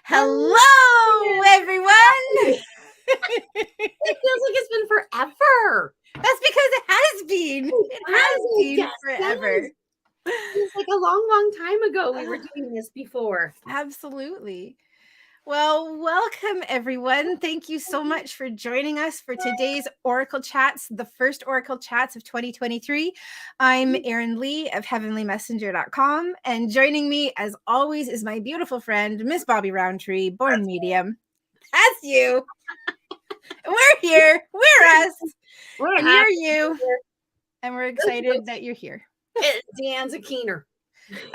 Hello, everyone. It feels like it's been forever. That's because it has been. It has been forever. It's like a long, long time ago we were doing this before. Absolutely. Well, welcome, everyone. Thank you so much for joining us for today's Oracle Chats, the first Oracle Chats of 2023. I'm Erin Lee of heavenlymessenger.com, and joining me, as always, is my beautiful friend, Miss Bobbi Rowntree, born medium. That's you. We're here. We're us. And you're you. And we're excited that you're here. Deanne's a keener.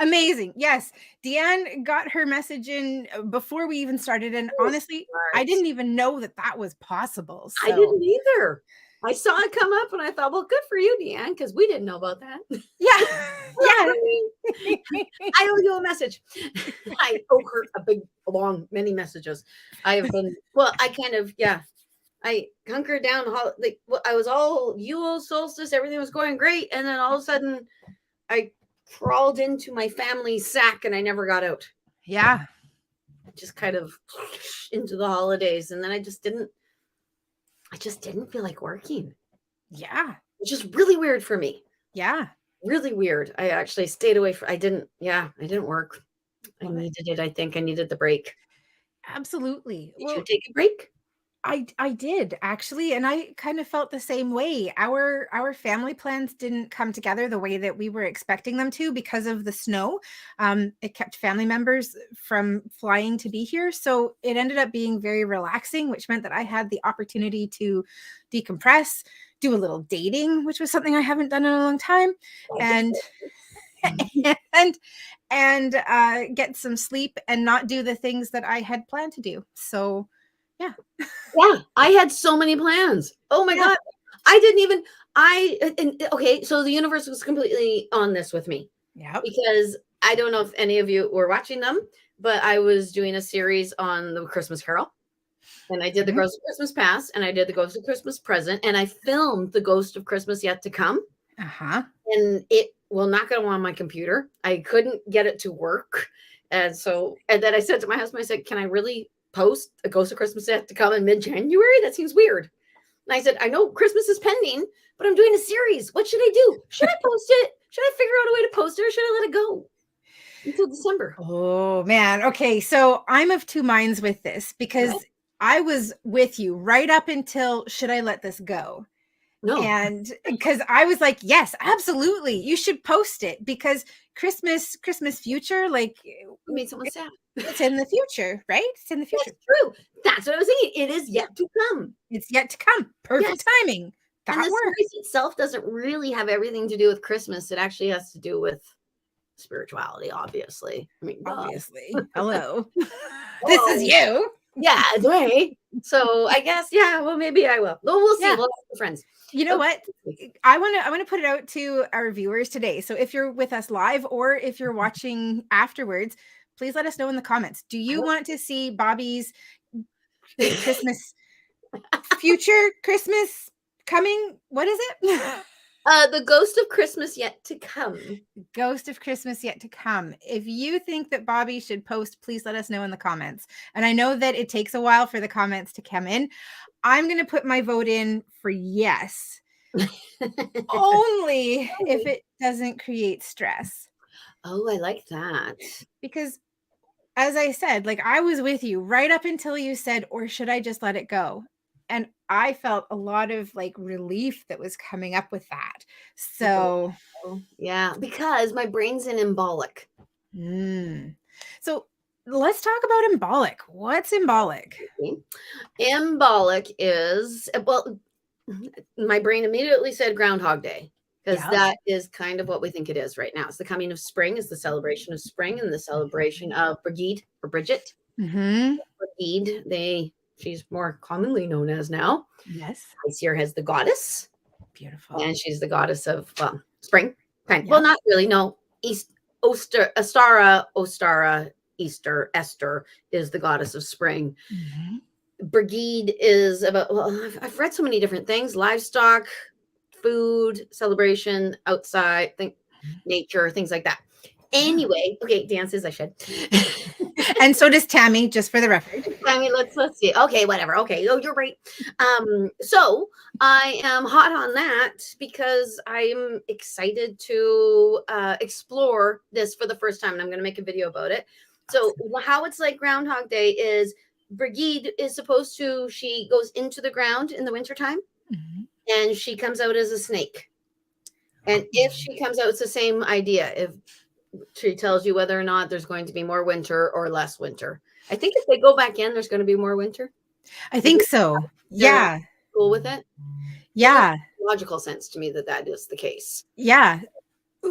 Amazing. Yes. Deanne got her message in before we even started. And honestly, I didn't even know that was possible. So. I didn't either. I saw it come up and I thought, well, good for you, Deanne, because we didn't know about that. Yeah. I owe you a message. I owe her a big, long, many messages. I have been, I hunkered down. I was all Yule solstice. Everything was going great. And then all of a sudden I crawled into my family's sack and I never got out. Yeah. Just kind of into the holidays. And then I just didn't feel like working. Yeah. Which is really weird for me. Yeah. Really weird. I actually stayed away I didn't work. I needed it. I think I needed the break. Absolutely. Did you take a break? I did actually, and I kind of felt the same way. Our family plans didn't come together the way that we were expecting them to because of the snow. It kept family members from flying to be here, so it ended up being very relaxing, which meant that I had the opportunity to decompress, do a little dating, which was something I haven't done in a long time, and get some sleep and not do the things that I had planned to do. So. Yeah. I had so many plans. Oh my God. Okay. So the universe was completely on this with me. Yeah. Because I don't know if any of you were watching them, but I was doing a series on the Christmas Carol. And I did the Ghost of Christmas Past and I did the Ghost of Christmas Present and I filmed the Ghost of Christmas Yet to Come. Uh-huh. And it will not go on my computer. I couldn't get it to work. And then I said to my husband, I said, can I really post a Ghost of Christmas Yet to Come in mid-January? That seems weird. And I said, I know Christmas is pending, but I'm doing a series. What should I do? Should I post it? Should I figure out a way to post it or should I let it go until December? Oh, man. Okay. So I'm of two minds with this because I was with you right up until should I let this go? No. And because I was like, yes, absolutely. You should post it because Christmas future, like made someone sad. It's in the future, right? It's in the future. That's true. That's what I was thinking. It is yet to come. It's yet to come. Perfect timing. That and the series itself doesn't really have everything to do with Christmas. It actually has to do with spirituality, obviously. I mean, obviously. Hello. This is you. Yeah, right. So I guess, well, maybe I will. We'll see. We'll have friends. You know what? I want to put it out to our viewers today. So if you're with us live or if you're watching afterwards, please let us know in the comments. Do you want to see Bobbi's Christmas future Christmas coming? What is it? The Ghost of Christmas Yet to Come. Ghost of Christmas Yet to Come. If you think that Bobbi should post, please let us know in the comments. And I know that it takes a while for the comments to come in. I'm going to put my vote in for yes. Only if it doesn't create stress. Oh, I like that. Because as I said, like I was with you right up until you said, or should I just let it go? And I felt a lot of like relief that was coming up with that. So yeah, because my brain's in embolic. So let's talk about embolic. What's embolic? Embolic is, well, my brain immediately said Groundhog Day. Because that is kind of what we think it is right now. It's the coming of spring, is the celebration of spring and the celebration of Brigid or Bridget. Brigid, she's more commonly known as now. Yes. This has the goddess. Beautiful. And she's the goddess of spring. Kind. Well, not really. No. Ostara, Easter, Esther is the goddess of spring. Brigid is about, I've read so many different things. Livestock, food, celebration, outside, nature, things like that. Anyway, okay, dances, I should. And so does Tammy, just for the record. I mean, let's see. Okay, whatever. Okay, oh, you're right. So I am hot on that because I'm excited to explore this for the first time, and I'm going to make a video about it. So how it's like Groundhog Day is Brigid is supposed to, she goes into the ground in the wintertime, and she comes out as a snake. And if she comes out, it's the same idea. If she tells you whether or not there's going to be more winter or less winter. I think if they go back in, there's going to be more winter. I think so. Yeah. Cool with it? Yeah. Logical sense to me that is the case. Yeah.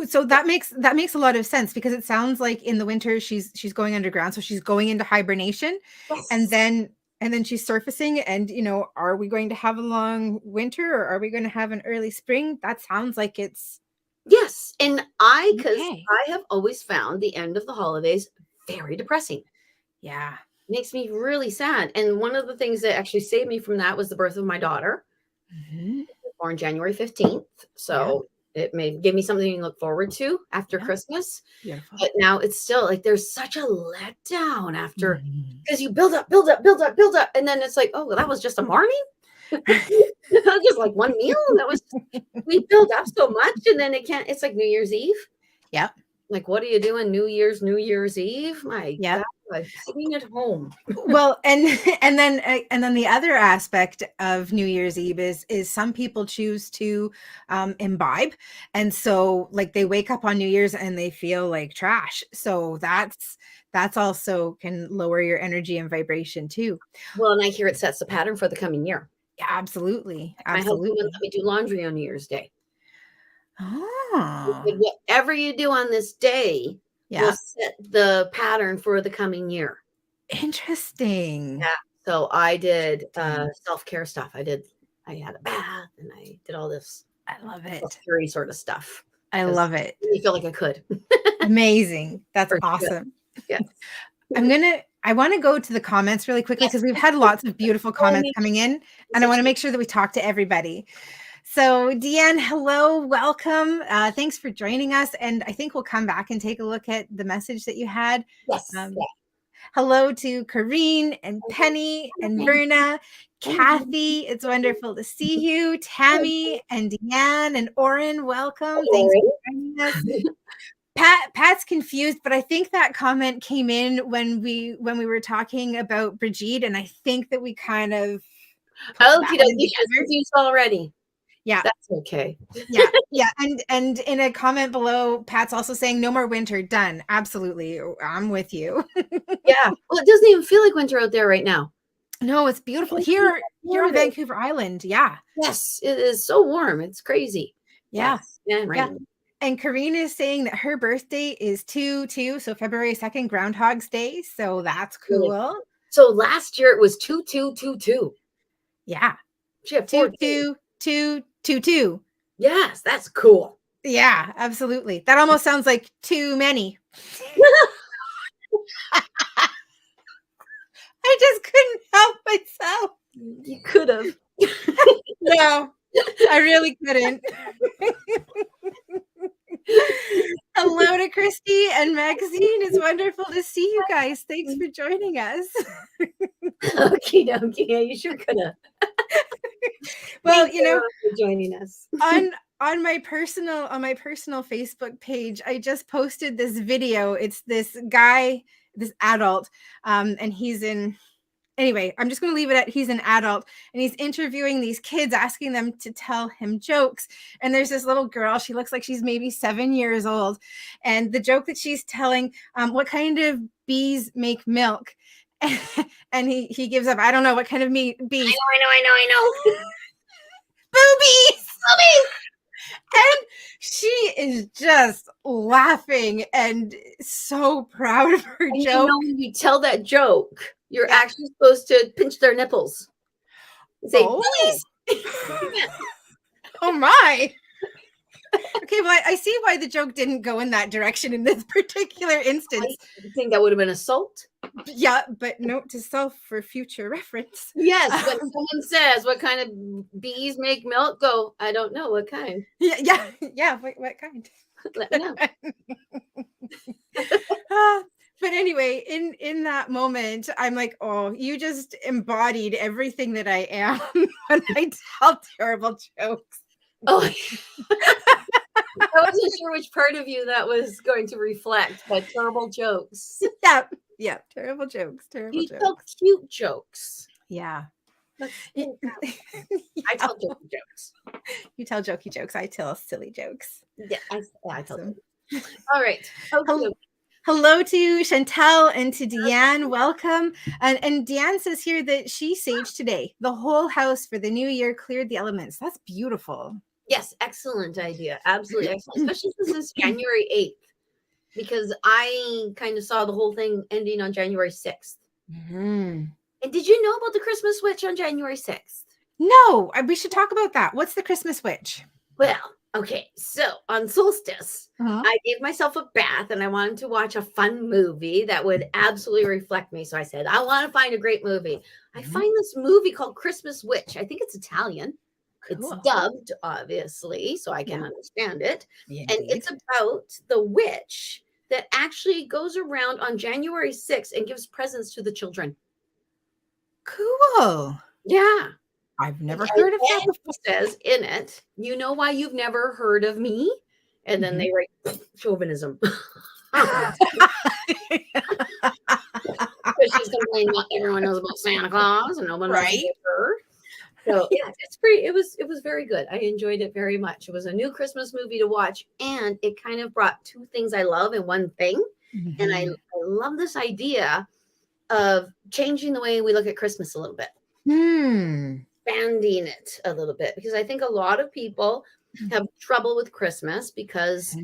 So that makes a lot of sense, because it sounds like in the winter she's going underground, so she's going into hibernation. Yes. And then she's surfacing, and are we going to have a long winter, or are we going to have an early spring? That sounds like it's yes. And because okay. I have always found the end of the holidays very depressing. Yeah. It makes me really sad. And one of the things that actually saved me from that was the birth of my daughter. Born January 15th. So it may give me something to look forward to after Christmas. Beautiful. But now it's still like there's such a letdown after, because you build up. And then it's like, oh, well, that was just a morning. Just like one meal. That was, we build up so much, and then it's like New Year's Eve. Yep. Like, what are you doing New Year's Eve? My God, I'm sitting at home. Well, and then the other aspect of New Year's Eve is some people choose to imbibe, and so like they wake up on New Year's and they feel like trash. So that's also can lower your energy and vibration too. Well, and I hear it sets the pattern for the coming year. Yeah, absolutely. My husband wouldn't let me do laundry on New Year's Day. Oh. Whatever you do on this day will set the pattern for the coming year. Interesting. Yeah. So I did self-care stuff. I had a bath, and I did all this. I love it. Self-care sort of stuff. I love it. I feel like I could. Amazing. That's awesome. Yes. I want to go to the comments really quickly, because we've had lots of beautiful comments coming in, and I want to make sure that we talk to everybody. So Deanne, hello, welcome. Thanks for joining us. And I think we'll come back and take a look at the message that you had. Yes. Hello to Kareen and Penny and Verna, Kathy. It's wonderful to see you. Tammy and Deanne and Oren, welcome. Thanks for joining us. Pat's confused, but I think that comment came in when we were talking about Brigid, and I think that we kind of she's confused already. Yeah, that's okay. Yeah, and in a comment below, Pat's also saying no more winter. Done. Absolutely, I'm with you. Yeah, well, it doesn't even feel like winter out there right now. No, it's beautiful here on Vancouver Island. Yeah. Yes, it is so warm. It's crazy. Yeah. And rain. And Karina is saying that her birthday is 2/2, so February 2nd, Groundhog's Day. So that's cool. Really? So last year it was 2/2/2/2. Yeah. She had 2/2/2/2. Yes, that's cool. Yeah, absolutely. That almost sounds like too many. I just couldn't help myself. You could have. No, I really couldn't. Hello to Christy and Maxine. It's wonderful to see you guys. Thanks for joining us. Okay, yeah, you sure could have. Well, for joining us on my personal Facebook page, I just posted this video. It's this guy, this adult, and he's in. Anyway, I'm just going to leave it at he's an adult, and he's interviewing these kids, asking them to tell him jokes. And there's this little girl. She looks like she's maybe 7 years old. And the joke that she's telling, what kind of bees make milk? And he gives up. I don't know what kind of bees. I know. Boobies. And she is just laughing and so proud of her joke. When you tell that joke, you're actually supposed to pinch their nipples. Say, please. Oh my. Okay, well, I see why the joke didn't go in that direction in this particular instance. I think that would have been assault. Yeah, but note to self for future reference. Yes, when someone says, what kind of bees make milk? Go, I don't know. What kind? Yeah. What kind? Let me know. But anyway, in that moment, I'm like, oh, you just embodied everything that I am when I tell terrible jokes. Oh, I wasn't sure which part of you that was going to reflect, but terrible jokes. Yeah, terrible jokes, terrible You tell jokes. cute jokes. Yeah. That's Yeah. I tell jokey jokes. You tell jokey jokes. I tell silly jokes. Yeah, I tell Awesome. jokes. All right. Okay. Hello to Chantel and to Deanne. Welcome. And Deanne says here that she saged today. The whole house for the new year cleared the elements. That's beautiful. Yes, excellent idea. Absolutely excellent. Especially since it's January 8th. Because I kind of saw the whole thing ending on January 6th. Mm-hmm. And did you know about the Christmas witch on January 6th? No, we should talk about that. What's the Christmas witch? Well, okay. So on solstice, I gave myself a bath and I wanted to watch a fun movie that would absolutely reflect me. So I said, I want to find a great movie. I find this movie called Christmas Witch. I think it's Italian. Cool. It's dubbed, obviously, so I can understand it. Yeah, and it's about the witch that actually goes around on January 6th and gives presents to the children. Cool. Yeah. I've never heard of that before. It says in it, you know why you've never heard of me? And then they write chauvinism. Because she's complaining that everyone knows about Santa Claus and no one knows about her. So yeah, it's pretty. It was very good. I enjoyed it very much. It was a new Christmas movie to watch, and it kind of brought two things I love in one thing. Mm-hmm. And I love this idea of changing the way we look at Christmas a little bit, expanding it a little bit, because I think a lot of people have trouble with Christmas because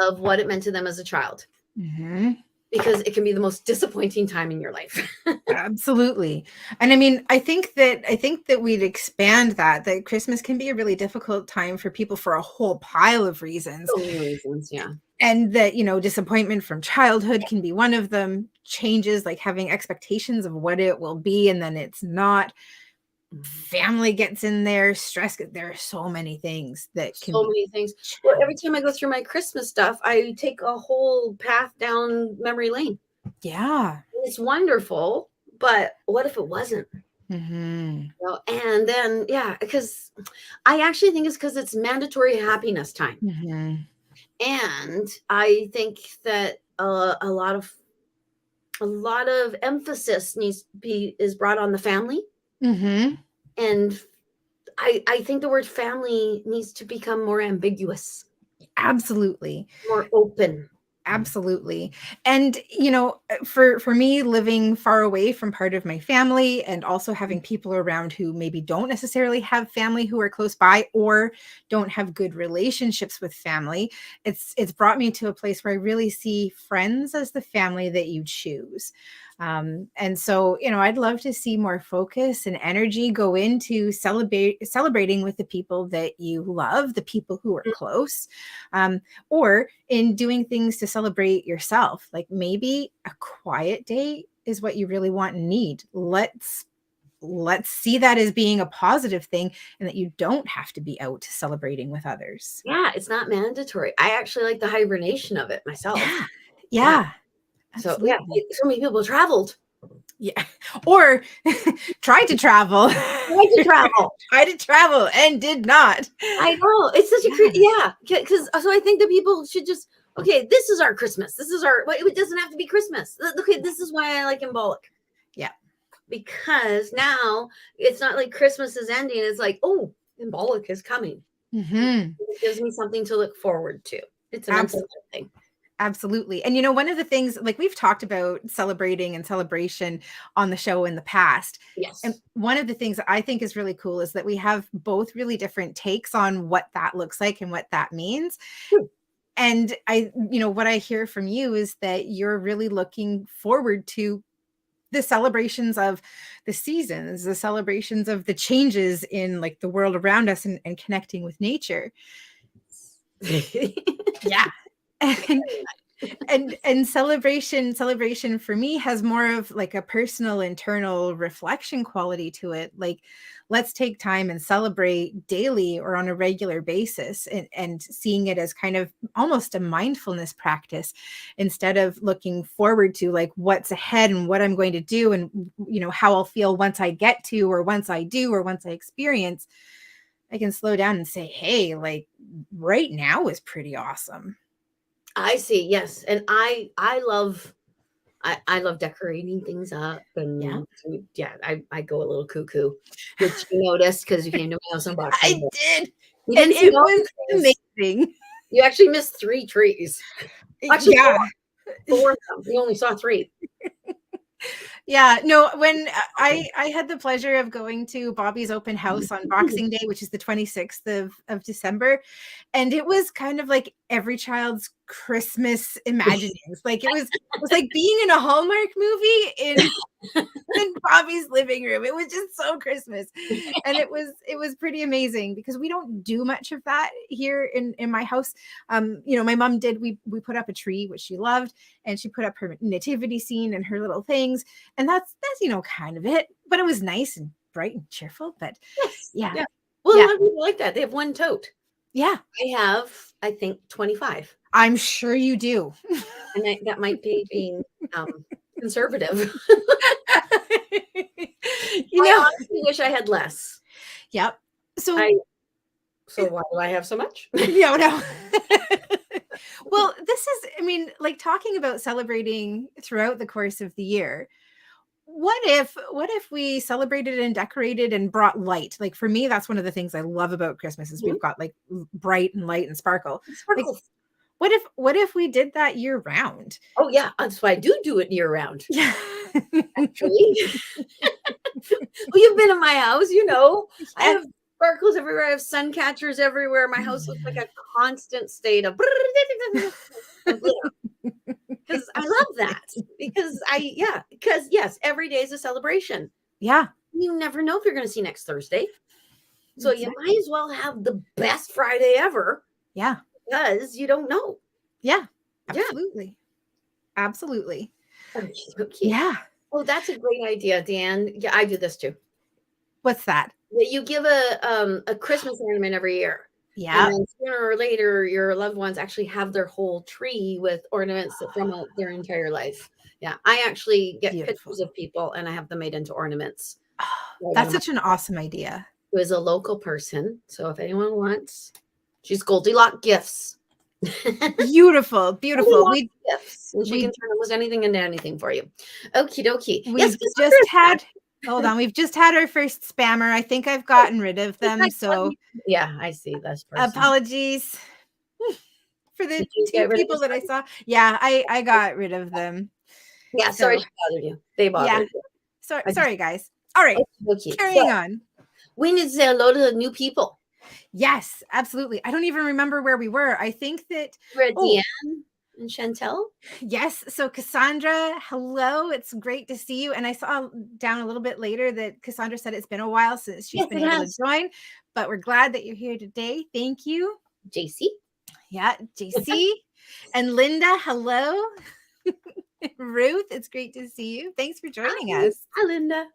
of what it meant to them as a child. Mm-hmm. Because it can be the most disappointing time in your life. Absolutely. And I mean, I think that we'd expand that Christmas can be a really difficult time for people for a whole pile of reasons. So many reasons, yeah. And that, disappointment from childhood can be one of them. Changes, like having expectations of what it will be, and then it's not. Family gets in there, stress. There are so many things that can. So many things. Well, every time I go through my Christmas stuff, I take a whole path down memory lane. Yeah, it's wonderful, but what if it wasn't? Mm-hmm. And then, because I actually think it's because it's mandatory happiness time, and I think that a lot of emphasis is brought on the family. Mm-hmm. And I think the word family needs to become more ambiguous. Absolutely. More open. Absolutely. And, for me, living far away from part of my family and also having people around who maybe don't necessarily have family who are close by or don't have good relationships with family, it's brought me to a place where I really see friends as the family that you choose. And so, I'd love to see more focus and energy go into celebrating with the people that you love, the people who are close, or in doing things to celebrate yourself. Like maybe a quiet day is what you really want and need. Let's see that as being a positive thing, and that you don't have to be out celebrating with others. Yeah, it's not mandatory. I actually like the hibernation of it myself. Yeah. Absolutely. So so many people traveled. Yeah. Or tried to travel. Tried to travel and did not. I know. It's such a because so I think that people should just this is our Christmas. This is our it doesn't have to be Christmas. Okay, this is why I like Embolic. Yeah. Because now it's not like Christmas is ending. It's like, oh, Embolic is coming. Mm-hmm. It gives me something to look forward to. It's a mental thing. Absolutely. And, one of the things, like we've talked about celebrating and celebration on the show in the past. Yes. And one of the things that I think is really cool is that we have both really different takes on what that looks like and what that means. And what I hear from you is that you're really looking forward to the celebrations of the seasons, the celebrations of the changes in like the world around us and connecting with nature. Yeah. And celebration for me has more of like a personal internal reflection quality to it. Like, let's take time and celebrate daily or on a regular basis, and seeing it as kind of almost a mindfulness practice, instead of looking forward to like what's ahead and what I'm going to do, and how I'll feel once I get to, or once I do, or once I experience. I can slow down and say, hey, like right now is pretty awesome. I see. Yes. And I love decorating things up, Yeah. and I go a little cuckoo, which you noticed because you came to my house unboxing. I did. You And didn't see it all was the trees. amazing. You actually missed 3 trees. Actually, Yeah. 4 of them. You only saw 3. Yeah, no, when I had the pleasure of going to Bobbi's open house on Boxing Day, which is the 26th of December, and it was kind of like every child's Christmas imaginings. Like it was like being in a Hallmark movie in Bobbi's living room. It was just so Christmas. And it was pretty amazing, because we don't do much of that here in my house. My mom did, we put up a tree, which she loved, and she put up her nativity scene and her little things. And that's kind of it. But it was nice and bright and cheerful. But Yes. yeah. Yeah. Well, a Yeah. lot of people like that. They have 1 tote. Yeah. I have, I think, 25. I'm sure you do. And that might be being conservative. I honestly wish I had less. Yep. So why do I have so much? no. Well, this is, like, talking about celebrating throughout the course of the year. What if we celebrated and decorated and brought light? Like, for me, that's one of the things I love about Christmas is we've got like bright and light and sparkle. Like, what if we did that year round? Oh yeah, that's why I do it year round. Yeah. Actually. Well, you've been in my house, I have sparkles everywhere. I have sun catchers everywhere. My house looks like a constant state of because I love that. Because yes, every day is a celebration. Yeah. You never know if you're going to see next Thursday. So you might as well have the best Friday ever. Yeah. Because you don't know. Yeah. Absolutely. Yeah. Absolutely. Okay. Yeah. Oh, that's a great idea, Dan. Yeah, I do this too. What's that? You give a Christmas ornament every year. Yeah. And then sooner or later, your loved ones actually have their whole tree with ornaments from their entire life. Yeah, I actually get pictures of people and I have them made into ornaments. Oh, that's such an awesome idea. It was a local person. So if anyone wants, she's Goldilocks Gifts. Beautiful. We gifts. And she can turn almost anything into anything for you. Okie dokie. We've just had our first spammer. I think I've gotten rid of them. So yeah, I see this person. Apologies for the 2 people that I saw. Yeah, I got rid of them. Yeah, sorry to bother you. They bothered you. Sorry, guys. All right, carrying on. We need to say hello to the new people. Yes, absolutely. I don't even remember where we were. I think that we're at Deanne and Chantel. Yes. So Cassandra, hello. It's great to see you. And I saw down a little bit later that Cassandra said it's been a while since she's been able to join, but we're glad that you're here today. Thank you. JC. Yeah, JC. And Linda, hello. Ruth, it's great to see you. Thanks for joining us. Hi, Linda.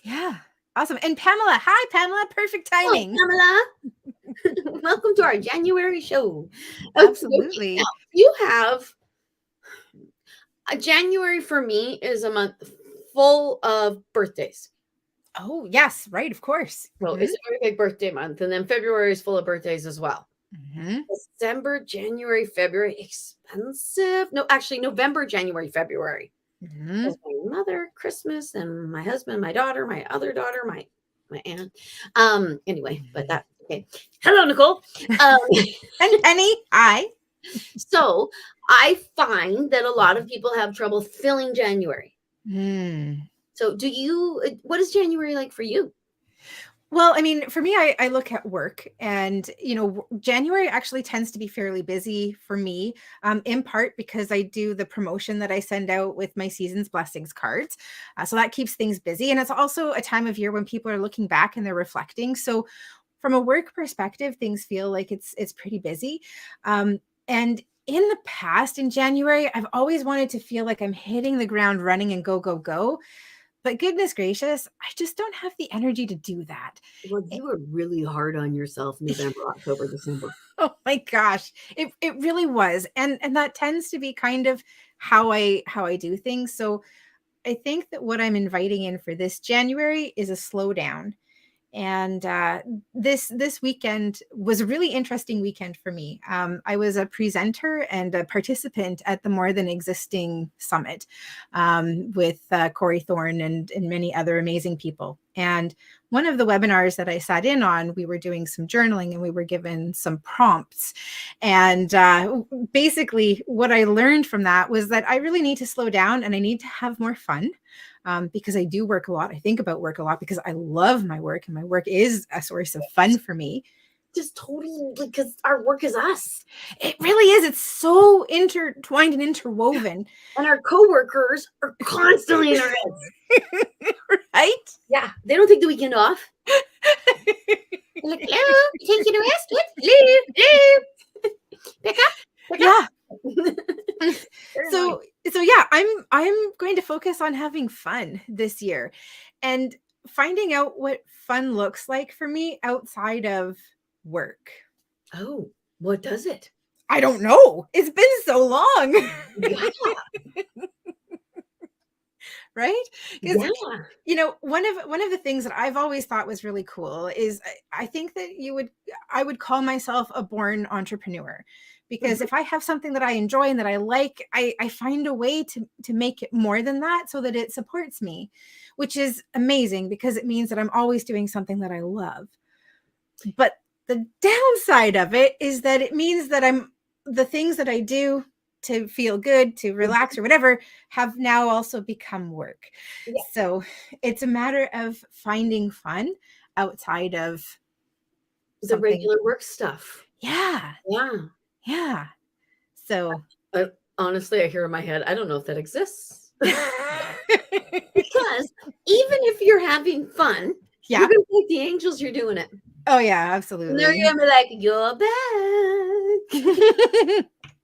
Yeah. Awesome. And Pamela. Hi, Pamela. Perfect timing. Pamela. Welcome to our January show. Absolutely. Now, you have January for me is a month full of birthdays. Oh, yes. Right. Of course. Well, it's a very big birthday month. And then February is full of birthdays as well. Mm-hmm. December, January, February, expensive. No, actually, November, January, February. Mm-hmm. My mother, Christmas, and my husband, my daughter, my other daughter, my aunt. Anyway, but that okay. Hello, Nicole. And Penny, hi. So I find that a lot of people have trouble filling January. So what is January like for you? Well, I mean, for me, I look at work and, January actually tends to be fairly busy for me, in part because I do the promotion that I send out with my season's blessings cards. So that keeps things busy. And it's also a time of year when people are looking back and they're reflecting. So from a work perspective, things feel like it's pretty busy. And in the past, in January, I've always wanted to feel like I'm hitting the ground running and go, go, go. But goodness gracious, I just don't have the energy to do that. Well, you were really hard on yourself November, October, December. Oh my gosh. It really was. And that tends to be kind of how I do things. So I think that what I'm inviting in for this January is a slowdown. And this weekend was a really interesting weekend for me. I was a presenter and a participant at the More Than Existing Summit with Corey Thorne and many other amazing people. And one of the webinars that I sat in on, we were doing some journaling and we were given some prompts. And basically, what I learned from that was that I really need to slow down and I need to have more fun. Because I do work a lot. I think about work a lot because I love my work and my work is a source of fun for me. Just totally, because our work is us. It really is. It's so intertwined and interwoven. And our coworkers are constantly in our heads. Right? Yeah. They don't take the weekend off. Like, hello, taking a rest? What? Leave. Pick up. Yeah. So yeah, I'm going to focus on having fun this year and finding out what fun looks like for me outside of work. Oh, what does it? I don't know. It's been so long. Yeah. Right? Because yeah. one of the things that I've always thought was really cool is I think that I would call myself a born entrepreneur. Because if I have something that I enjoy and that I like, I find a way to make it more than that so that it supports me, which is amazing because it means that I'm always doing something that I love. But the downside of it is that it means that the things that I do to feel good, to relax or whatever, have now also become work. Yeah. So it's a matter of finding fun outside of the regular work stuff. Yeah. Yeah. Yeah. So honestly, I hear in my head, I don't know if that exists. Because even if you're having fun, you're going to be like the angels, you're doing it. Oh, yeah, absolutely. And they're going to be like, you're back.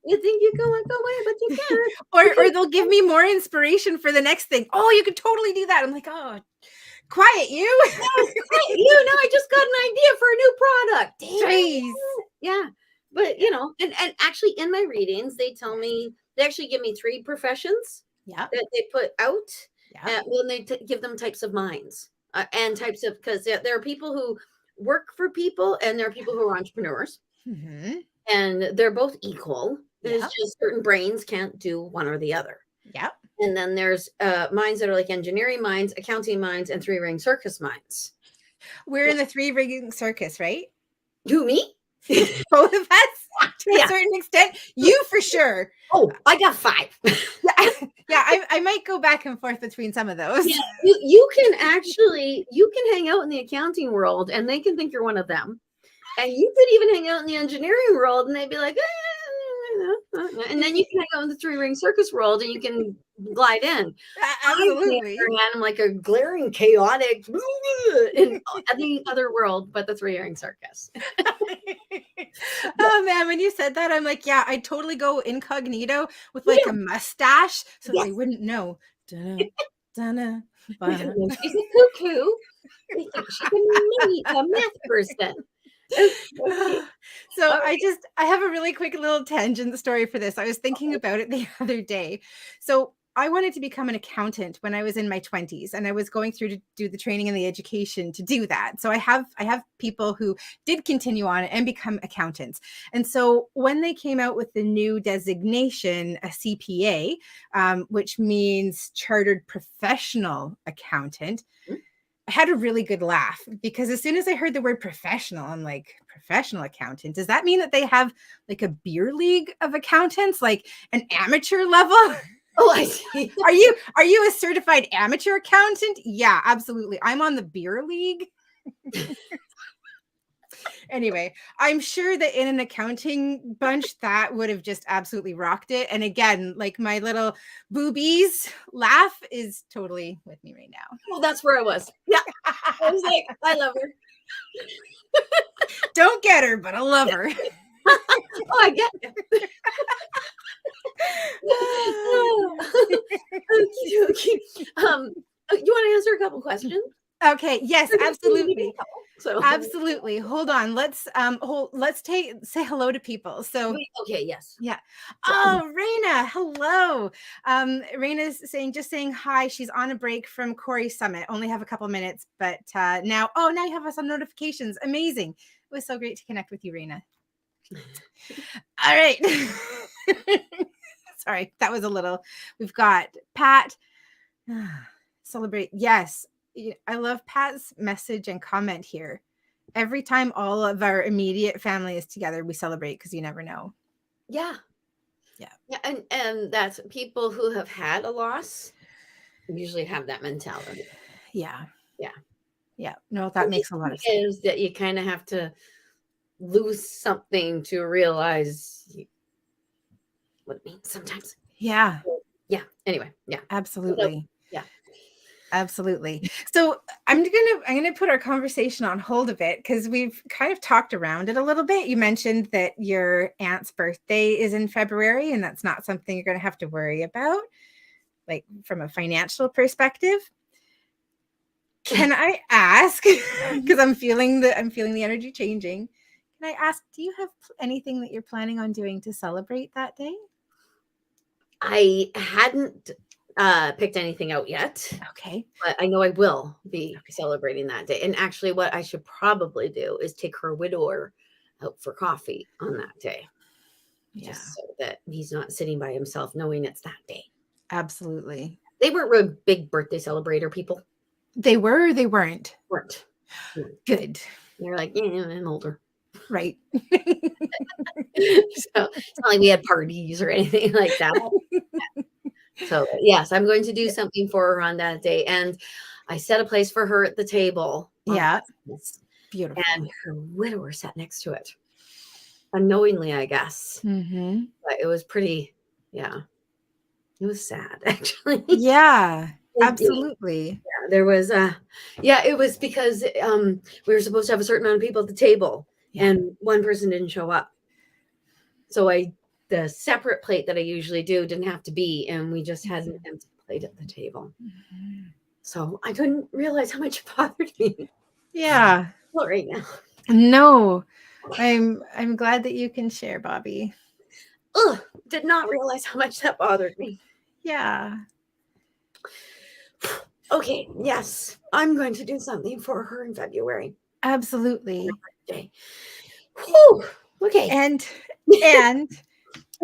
You think you can walk away, but you can't. Or they'll give me more inspiration for the next thing. Oh, you could totally do that. I'm like, oh, quiet you. Yes, quiet you. Now I just got an idea for a new product. Jeez. Yeah. But, and actually in my readings, they actually give me 3 professions that they put out when they give them types of minds and types of, because there are people who work for people and there are people who are entrepreneurs. Mm-hmm. And they're both equal. It's just certain brains can't do one or the other. Yeah. And then there's minds that are like engineering minds, accounting minds, and 3-ring circus minds. We're in the 3-ring circus, right? Who, me? Both of us to a certain extent. You for sure. Oh, I got 5. I might go back and forth between some of those. Yeah, you can hang out in the accounting world and they can think you're one of them. And you could even hang out in the engineering world and they'd be like, and then you can hang out in the 3-ring circus world and you can glide in. Absolutely. I'm like a glaring, chaotic in the other world, but the 3-ring circus. Oh man, when you said that, I'm like, yeah, I'd totally go incognito with like a mustache so they wouldn't know. Dunna. She's a cuckoo. She's a math person. So I have a really quick little tangent story for this. I was thinking about it the other day. So I wanted to become an accountant when I was in my 20s, and I was going through to do the training and the education to do that. So I have people who did continue on and become accountants. And so when they came out with the new designation, a CPA, which means Chartered Professional Accountant, I had a really good laugh because as soon as I heard the word professional, I'm like, professional accountant, does that mean that they have like a beer league of accountants, like an amateur level? Oh, I see. Are you a certified amateur accountant? Yeah, absolutely. I'm on the beer league. Anyway, I'm sure that in an accounting bunch that would have just absolutely rocked it. And again, like my little boobies laugh is totally with me right now. Well, that's where I was. Yeah. I was like, I love her. Don't get her, but I love her. Oh, I get it. Okie dokie. You want to answer a couple questions? Okay, yes, absolutely. So Absolutely. Hold on. Let's say hello to people. So okay, yes. yeah. So, Oh, Raina, hello. Raina's saying hi. She's on a break from Corey Summit. Only have a couple minutes, but now you have us on notifications. Amazing. It was so great to connect with you, Raina. All right. Sorry, that was a little. We've got Pat. Celebrate. Yes. I love Pat's message and comment here. Every time all of our immediate family is together, we celebrate because you never know. yeah. Yeah. Yeah, and that's people who have had a loss usually have that mentality. Yeah. Yeah. Yeah. No, that makes a lot of sense. Is that you kind of have to lose something to realize what it means sometimes. Yeah. Yeah. Anyway. Yeah. Absolutely. Yeah. Absolutely. So I'm gonna put our conversation on hold a bit because we've kind of talked around it a little bit. You mentioned that your aunt's birthday is in February, and that's not something you're gonna have to worry about, like from a financial perspective. Can I ask? Because I'm feeling the energy changing. Can I ask? Do you have anything that you're planning on doing to celebrate that day? I hadn't picked anything out yet. Okay. But I know I will be celebrating that day. And actually, what I should probably do is take her widower out for coffee on that day. Yeah. Just so that he's not sitting by himself knowing it's that day. Absolutely. They weren't real big birthday celebrator people. They were, they weren't. Weren't. Good. They're like, yeah, I'm older. Right. So it's not like we had parties or anything like that. So yes, I'm going to do something for her on that day. And I set a place for her at the table. Yeah. Christmas, Beautiful. and her widower sat next to it. Unknowingly, I guess. Mm-hmm. But it was pretty, yeah. It was sad, actually. Yeah, absolutely. Yeah, there was it was because we were supposed to have a certain amount of people at the table, and one person didn't show up. So the separate plate that I usually do didn't have to be, and we just had an empty plate at the table. Mm-hmm. So I couldn't realize how much it bothered me. Yeah. Not right now. No. I'm glad that you can share, Bobbi. Ugh, did not realize how much that bothered me. Yeah. Okay, yes. I'm going to do something for her in February. Absolutely. Whew. Okay. And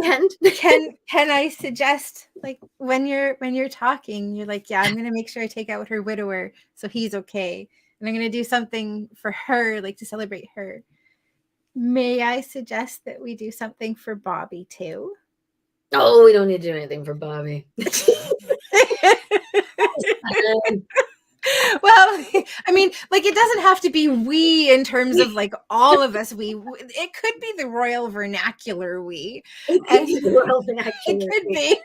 and can I suggest, like, when you're talking, you're like, yeah, I'm gonna make sure I take out her widower so he's okay. And I'm gonna do something for her, like to celebrate her. May I suggest that we do something for Bobbi too? Oh, we don't need to do anything for Bobbi. Well, I mean, like, it doesn't have to be we in terms of like all of us. It could be the royal vernacular we. It could be the royal vernacular. It could be.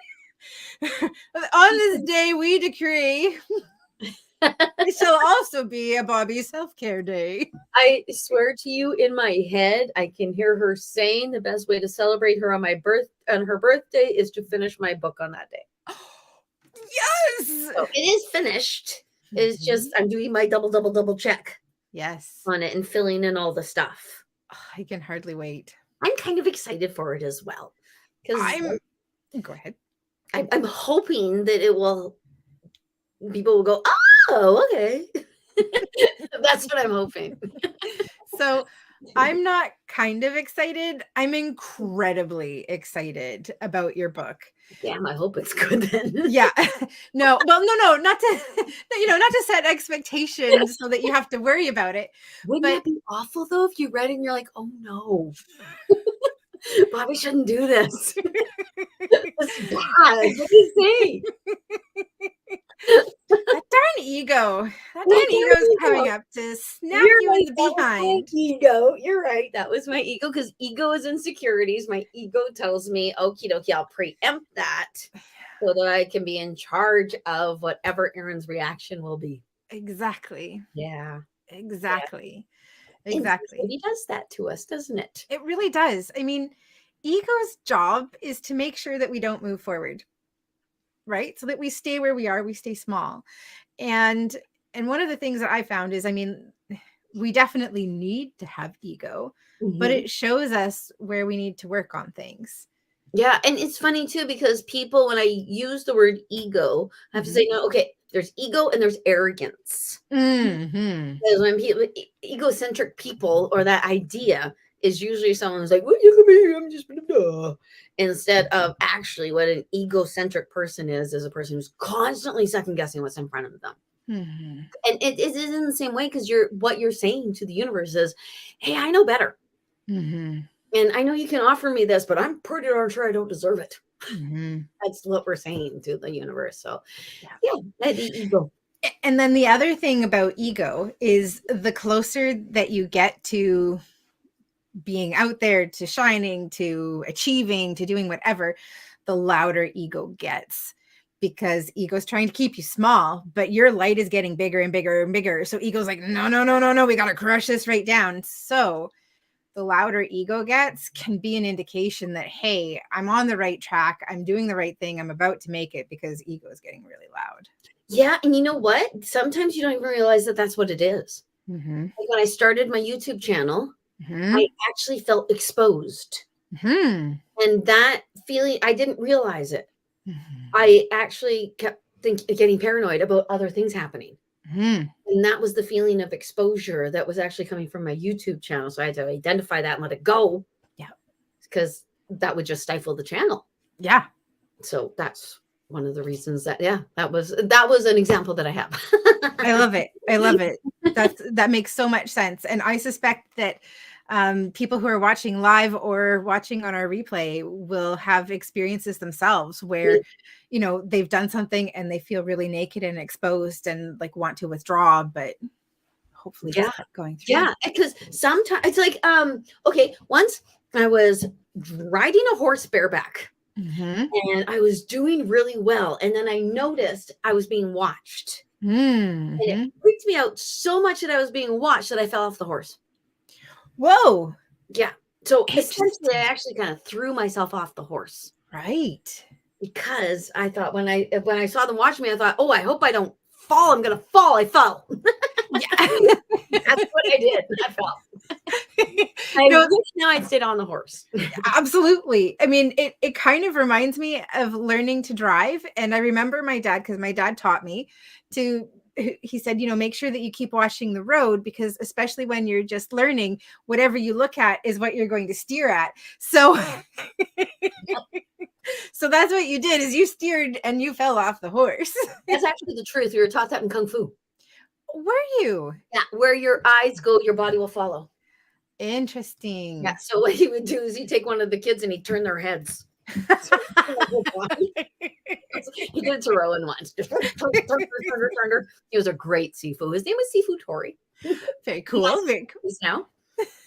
On this day, we decree it shall also be a Bobbi self-care day. I swear to you, in my head, I can hear her saying the best way to celebrate her on her birthday is to finish my book on that day. Yes. So it is finished. It's just I'm doing my double check. Yes. On it and filling in all the stuff. Oh, I can hardly wait. I'm kind of excited for it as well. Because go ahead. I'm hoping that people will go, oh, okay. That's what I'm hoping. So I'm not kind of excited. I'm incredibly excited about your book. Damn, I hope it's good then. Yeah. No, well, no, not to set expectations so that you have to worry about it. Wouldn't that be awful though if you read it and you're like, oh no. Bobbi shouldn't do this. That's bad. What do you say? That darn ego. That darn ego is coming up to snap you in the behind. Ego. You're right. That was my ego, because ego is insecurities. My ego tells me, okie dokie, I'll preempt that so that I can be in charge of whatever Erin's reaction will be. Exactly. Yeah. Exactly. And Exactly. society does that to us, doesn't it? It really does. I mean, ego's job is to make sure that we don't move forward, right? So that we stay where we are, we stay small. And one of the things that I found is, I mean, we definitely need to have ego, but Mhm. it shows us where we need to work on things. Yeah, and it's funny too because people, when I use the word ego, I have to Mhm. say, no, okay, there's ego and there's arrogance. Mhm. Because when people, egocentric people or that idea is usually someone who's like, well, you at me, I'm just blah, blah. Instead of actually what an egocentric person is a person who's constantly second guessing what's in front of them. Mhm. And it is in the same way because what you're saying to the universe is, hey, I know better. Mhm. And I know you can offer me this, but I'm pretty darn sure I don't deserve it. Mhm. That's what we're saying to the universe. So, Yeah. yeah, the ego. And then the other thing about ego is the closer that you get to being out there, to shining, to achieving, to doing whatever, the louder ego gets, because ego's trying to keep you small, but your light is getting bigger and bigger and bigger. So ego's like, no, no, no, no, no, we got to crush this right down. So the louder ego gets can be an indication that, hey, I'm on the right track. I'm doing the right thing. I'm about to make it, because ego is getting really loud. Yeah. And you know what? Sometimes you don't even realize that that's what it is. Mm-hmm. Like when I started my YouTube channel, Mm-hmm. I actually felt exposed. Mm-hmm. And that feeling, I didn't realize it. Mm-hmm. I actually kept getting paranoid about other things happening. Mm-hmm. And that was the feeling of exposure that was actually coming from my YouTube channel. So I had to identify that and let it go. Yeah. Because that would just stifle the channel. Yeah. So that's one of the reasons that was an example that I have. I love it. I love it. That makes so much sense. And I suspect that people who are watching live or watching on our replay will have experiences themselves where, you know, they've done something and they feel really naked and exposed and like want to withdraw, but hopefully Yeah. just kept going through. Yeah, because sometimes it's like, okay, once I was riding a horse bareback Mm-hmm. and I was doing really well. And then I noticed I was being watched. And it Mm-hmm. freaked me out so much that I was being watched that I fell off the horse. Whoa. Yeah. So essentially, I Interesting. actually kind of threw myself off the horse Right. because I thought when I saw them watching me, I thought, oh, I hope I don't fall. I'm gonna fall. I fell. Yeah. That's what I did. I fell. I No, wish now I'd stayed on the horse. absolutely. I mean, it kind of reminds me of learning to drive. And I remember my dad, because my dad taught me to, he said, you know, make sure that you keep watching the road, because especially when you're just learning, whatever you look at is what you're going to steer at. So so that's what you did, is you steered and you fell off the horse. That's actually the truth. We were taught that in Kung Fu. Were you? Yeah, where your eyes go, your body will follow. Yeah. Interesting. So what he would do is he'd take one of the kids and he'd turn their heads. He did it to Rowan once. Just turn her. He was a great Sifu. His name was Sifu Tori. Very cool. Very cool. He's now.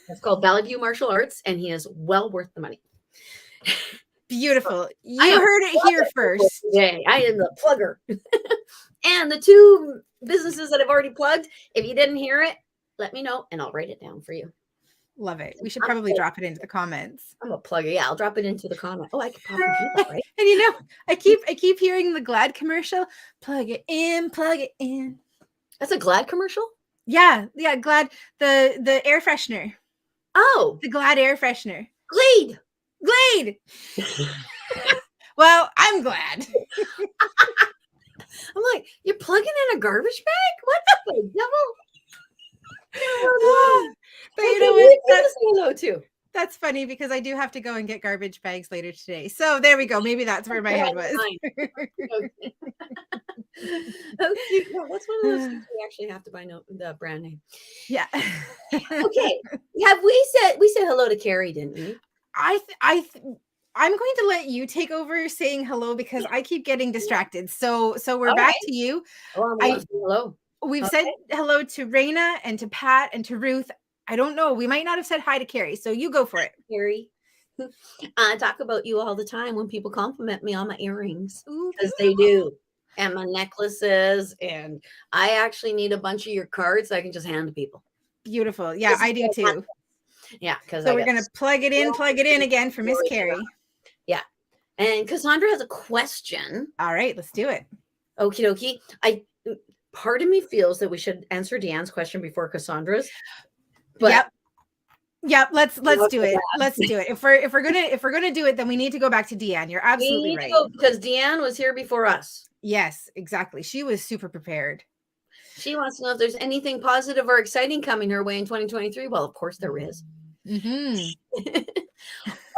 It's called Valley View Martial Arts, and he is well worth the money. Beautiful. I You am heard it here first. today. I am the plugger. And the two businesses that I've already plugged, if you didn't hear it, let me know and I'll write it down for you. Love it. We should probably drop it into the comments. I'm a plugger. Yeah, I'll drop it into the comment. Oh, I could probably do that, right? And you know, I keep hearing the Glad commercial. Plug it in, plug it in. That's a Glad commercial? Yeah, Glad, the air freshener. Oh, The Glad air freshener. Glade. Glade. Well, I'm glad. I'm like, you're plugging in a garbage bag? What the devil? But you know what? Hello too. That's funny, because I do have to go and get garbage bags later today. So there we go. Maybe that's where my head was. Okay. No, that's one of those things we actually have to buy the brand name. Yeah. Okay. We said hello to Carrie, didn't we? I'm going to let you take over saying hello, because I keep getting distracted. So we're All back right. to you. Oh, hello. We've said hello to Raina and to Pat and to Ruth. I don't know. We might not have said hi to Carrie. So you go for it. Carrie. I talk about you all the time when people compliment me on my earrings, Ooh, because they do, and my necklaces. And I actually need a bunch of your cards so I can just hand to people. Beautiful. Yeah, I do too. Yeah, because So we're going to plug it in again for Miss Carrie. Yeah. And Cassandra has a question. All right, let's do it. Okie dokie. Part of me feels that we should answer Deanne's question before Cassandra's. But Yep. Let's do it. Let's do it. If we're gonna do it, then we need to go back to Deanne. You're absolutely right. Because Deanne was here before us. Yes, exactly. She was super prepared. She wants to know if there's anything positive or exciting coming her way in 2023. Well, of course there is.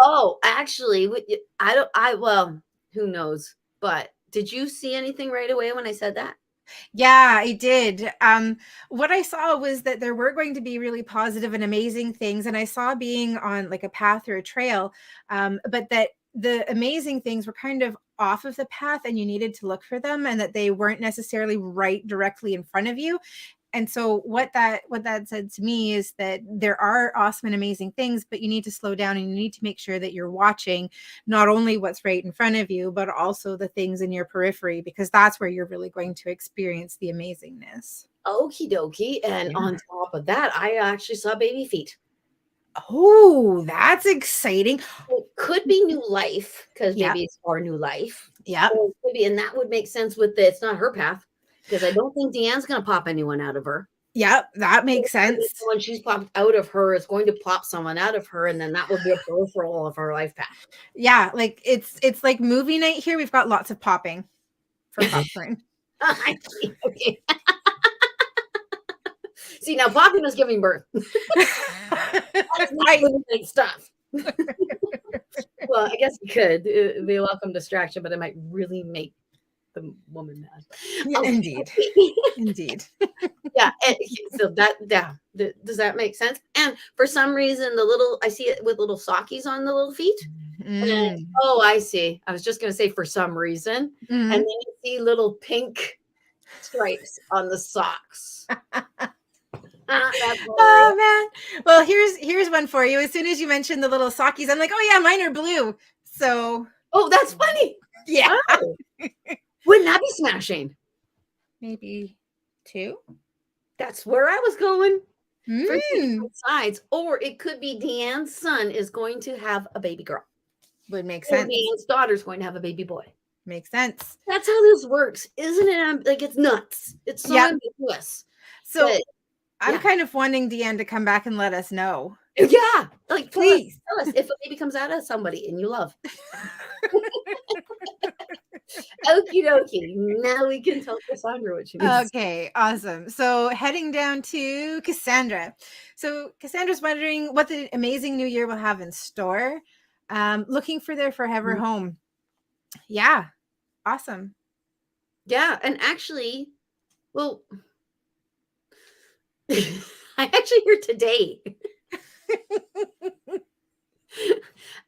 Oh, actually, well, who knows? But did you see anything right away when I said that? Yeah, I did. What I saw was that there were going to be really positive and amazing things, and I saw being on like a path or a trail, but that the amazing things were kind of off of the path and you needed to look for them, and that they weren't necessarily right directly in front of you. And so what that said to me is that there are awesome and amazing things, but you need to slow down and you need to make sure that you're watching not only what's right in front of you, but also the things in your periphery, because that's where you're really going to experience the amazingness. Okie dokie. And on top of that, I actually saw baby feet. Oh, that's exciting. It could be new life, because maybe it's our new life. Yeah. And that would make sense with it's not her path. Because I don't think Deanne's going to pop anyone out of her. Yep, that makes sense. When she's popped out of her, it's going to pop someone out of her, and then that would be a peripheral of her life path. Yeah, like it's like movie night here. We've got lots of popping for popcorn. I see. Okay. See, now popping is giving birth. That's not movie night stuff. Well, I guess it could. It'd be a welcome distraction, but it might really make the woman mad. Yeah, indeed. Indeed. Yeah. So does that make sense? And for some reason, I see it with little sockies on the little feet. And I see. I was just going to say for some reason. And then you see little pink stripes on the socks. Oh man. Well, here's one for you. As soon as you mentioned the little sockies, I'm like, oh yeah, mine are blue. So that's funny. Yeah. Oh. Wouldn't that be smashing? Maybe 2. That's where I was going. For different sides. Or it could be Deanne's son is going to have a baby girl. Would make sense. Deanne's daughter's going to have a baby boy. Makes sense. That's how this works, isn't it? Like, it's nuts. It's so ambiguous. So I'm kind of wanting Deanne to come back and let us know. Yeah. Like, please tell us if a baby comes out of somebody and you love. Okie dokie. Now we can tell Cassandra what she needs. Okay, awesome. So heading down to Cassandra. So Cassandra's wondering what the amazing new year will have in store. Looking for their forever home. Yeah. Awesome. Yeah. And actually, well, I actually hear today.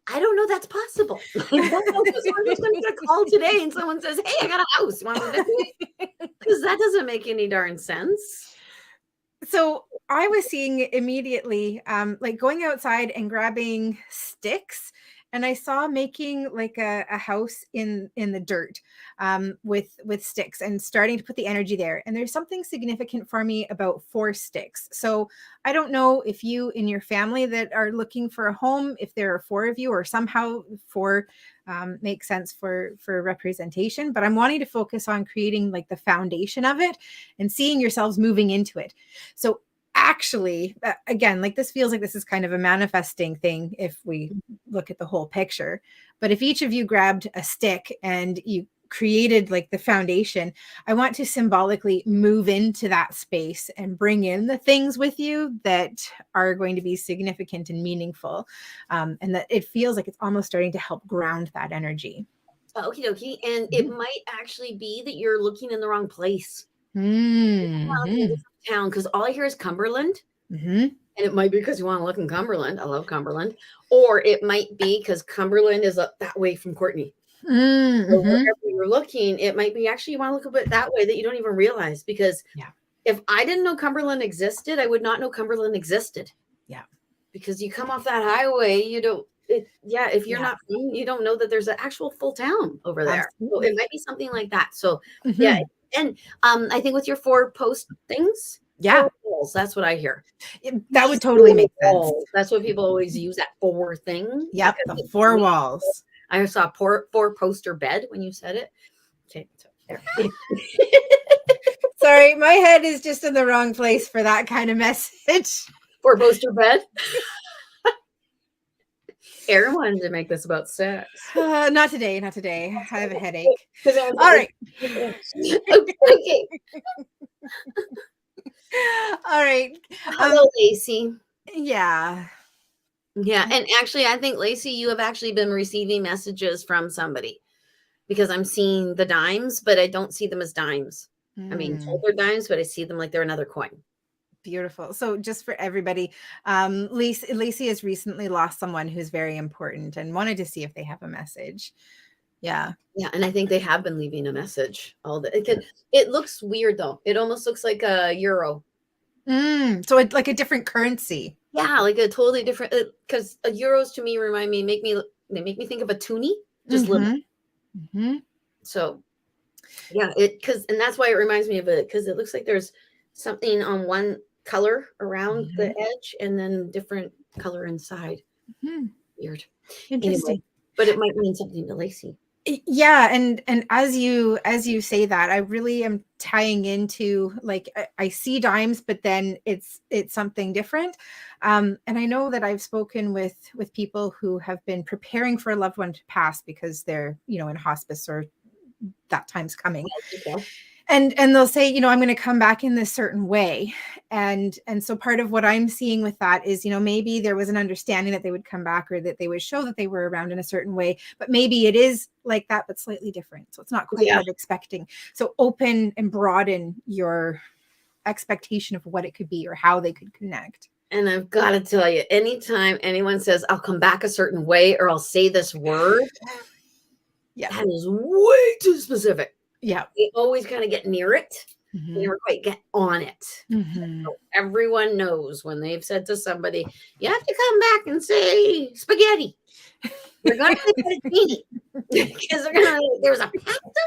I don't know that's possible. I don't know because we're just going to get a call today and someone says, hey, I got a house. Because that doesn't make any darn sense. So I was seeing immediately like going outside and grabbing sticks, and I saw making like a house in the dirt with sticks and starting to put the energy there. And there's something significant for me about 4 sticks. So I don't know if you in your family that are looking for a home, if there are 4 of you, or somehow 4 makes sense for representation, but I'm wanting to focus on creating like the foundation of it and seeing yourselves moving into it. So actually, again, like this feels like this is kind of a manifesting thing if we look at the whole picture. But if each of you grabbed a stick and you created like the foundation, I want to symbolically move into that space and bring in the things with you that are going to be significant and meaningful. And that it feels like it's almost starting to help ground that energy. Okie dokie. And it might actually be that you're looking in the wrong place. Town, because all I hear is Cumberland. And it might be because you want to look in Cumberland. I love Cumberland. Or it might be because Cumberland is up that way from Courtney. So wherever you're looking, it might be actually you want to look a bit that way that you don't even realize. Because if I didn't know Cumberland existed, I would not know Cumberland existed. Yeah. Because you come off that highway, you don't. If you're not, you don't know that there's an actual full town over there. So it might be something like that. So yeah. And I think with your 4 post things, Yeah. 4 walls. That's what I hear. That would totally make sense. Walls. That's what people always use, that 4 thing. Yep. The 4 walls. I saw a 4 poster bed when you said it. Okay. So there. Sorry, my head is just in the wrong place for that kind of message. 4 poster bed. Erin wanted to make this about sex. Not today. Not today. I have a headache. All right. Okay. All right. Hello, Lacey. Yeah. Yeah. And actually, I think, Lacey, you have actually been receiving messages from somebody, because I'm seeing the dimes, but I don't see them as dimes. I mean, they're dimes, but I see them like they're another coin. Beautiful. So just for everybody, Lacey has recently lost someone who's very important and wanted to see if they have a message. Yeah. Yeah. And I think they have been leaving a message. It looks weird, though. It almost looks like a euro. So like a different currency. Yeah, like a totally different, because euros to me they make me think of a toonie, just little. So yeah, and that's why it reminds me of it, because it looks like there's something on one color around the edge and then different color inside. Weird. Interesting. Anyway, but it might mean something to Lacey. Yeah, and as you say that, I really am tying into, like, I see dimes, but then it's something different. And I know that I've spoken with people who have been preparing for a loved one to pass because they're, in hospice, or that time's coming. Okay. And they'll say, I'm going to come back in this certain way. And so part of what I'm seeing with that is, maybe there was an understanding that they would come back, or that they would show that they were around in a certain way, but maybe it is like that, but slightly different. So it's not quite what I'm expecting. So open and broaden your expectation of what it could be or how they could connect. And I've got to tell you, anytime anyone says, I'll come back a certain way, or I'll say this word, that is way too specific. Yeah. They always kind of get near it. They never quite get on it. So everyone knows when they've said to somebody, you have to come back and say spaghetti. They're going to say fettuccine. Because there's a pasta.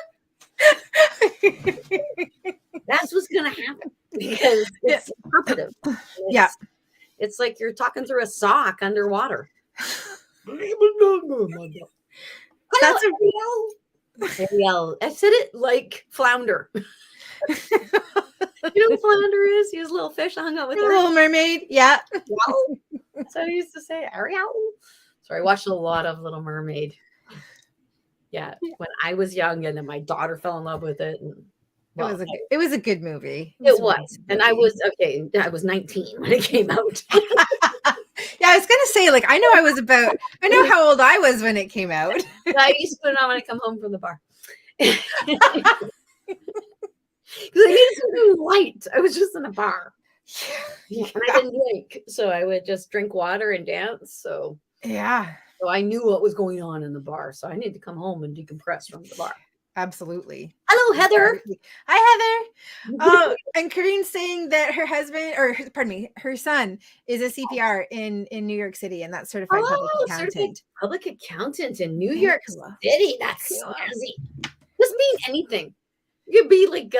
That's what's going to happen. Because it's interpretive. It's like you're talking through a sock underwater. That's Ariel. I said it like flounder. You know who Flounder is? He was a little fish that hung out with her. Little Mermaid. Yeah. That's what I used to say. Ariel. So I watched a lot of Little Mermaid. Yeah. When I was young, and then my daughter fell in love with it. And, it was a good movie. It was. And I was 19 when it came out. Yeah, I was gonna say, like, I know how old I was when it came out. I used to put it on when I come home from the bar. Because I needed something light. I was just in a bar. And I didn't drink. So I would just drink water and dance. So So I knew what was going on in the bar. So I needed to come home and decompress from the bar. Absolutely. Hello, Heather. Hi, Heather. And Kareen's saying that her husband, or pardon me, her son is a CPR in New York City, and that's certified public accountant. Certified public accountant in New York City. That's snazzy. Doesn't mean anything. You could be like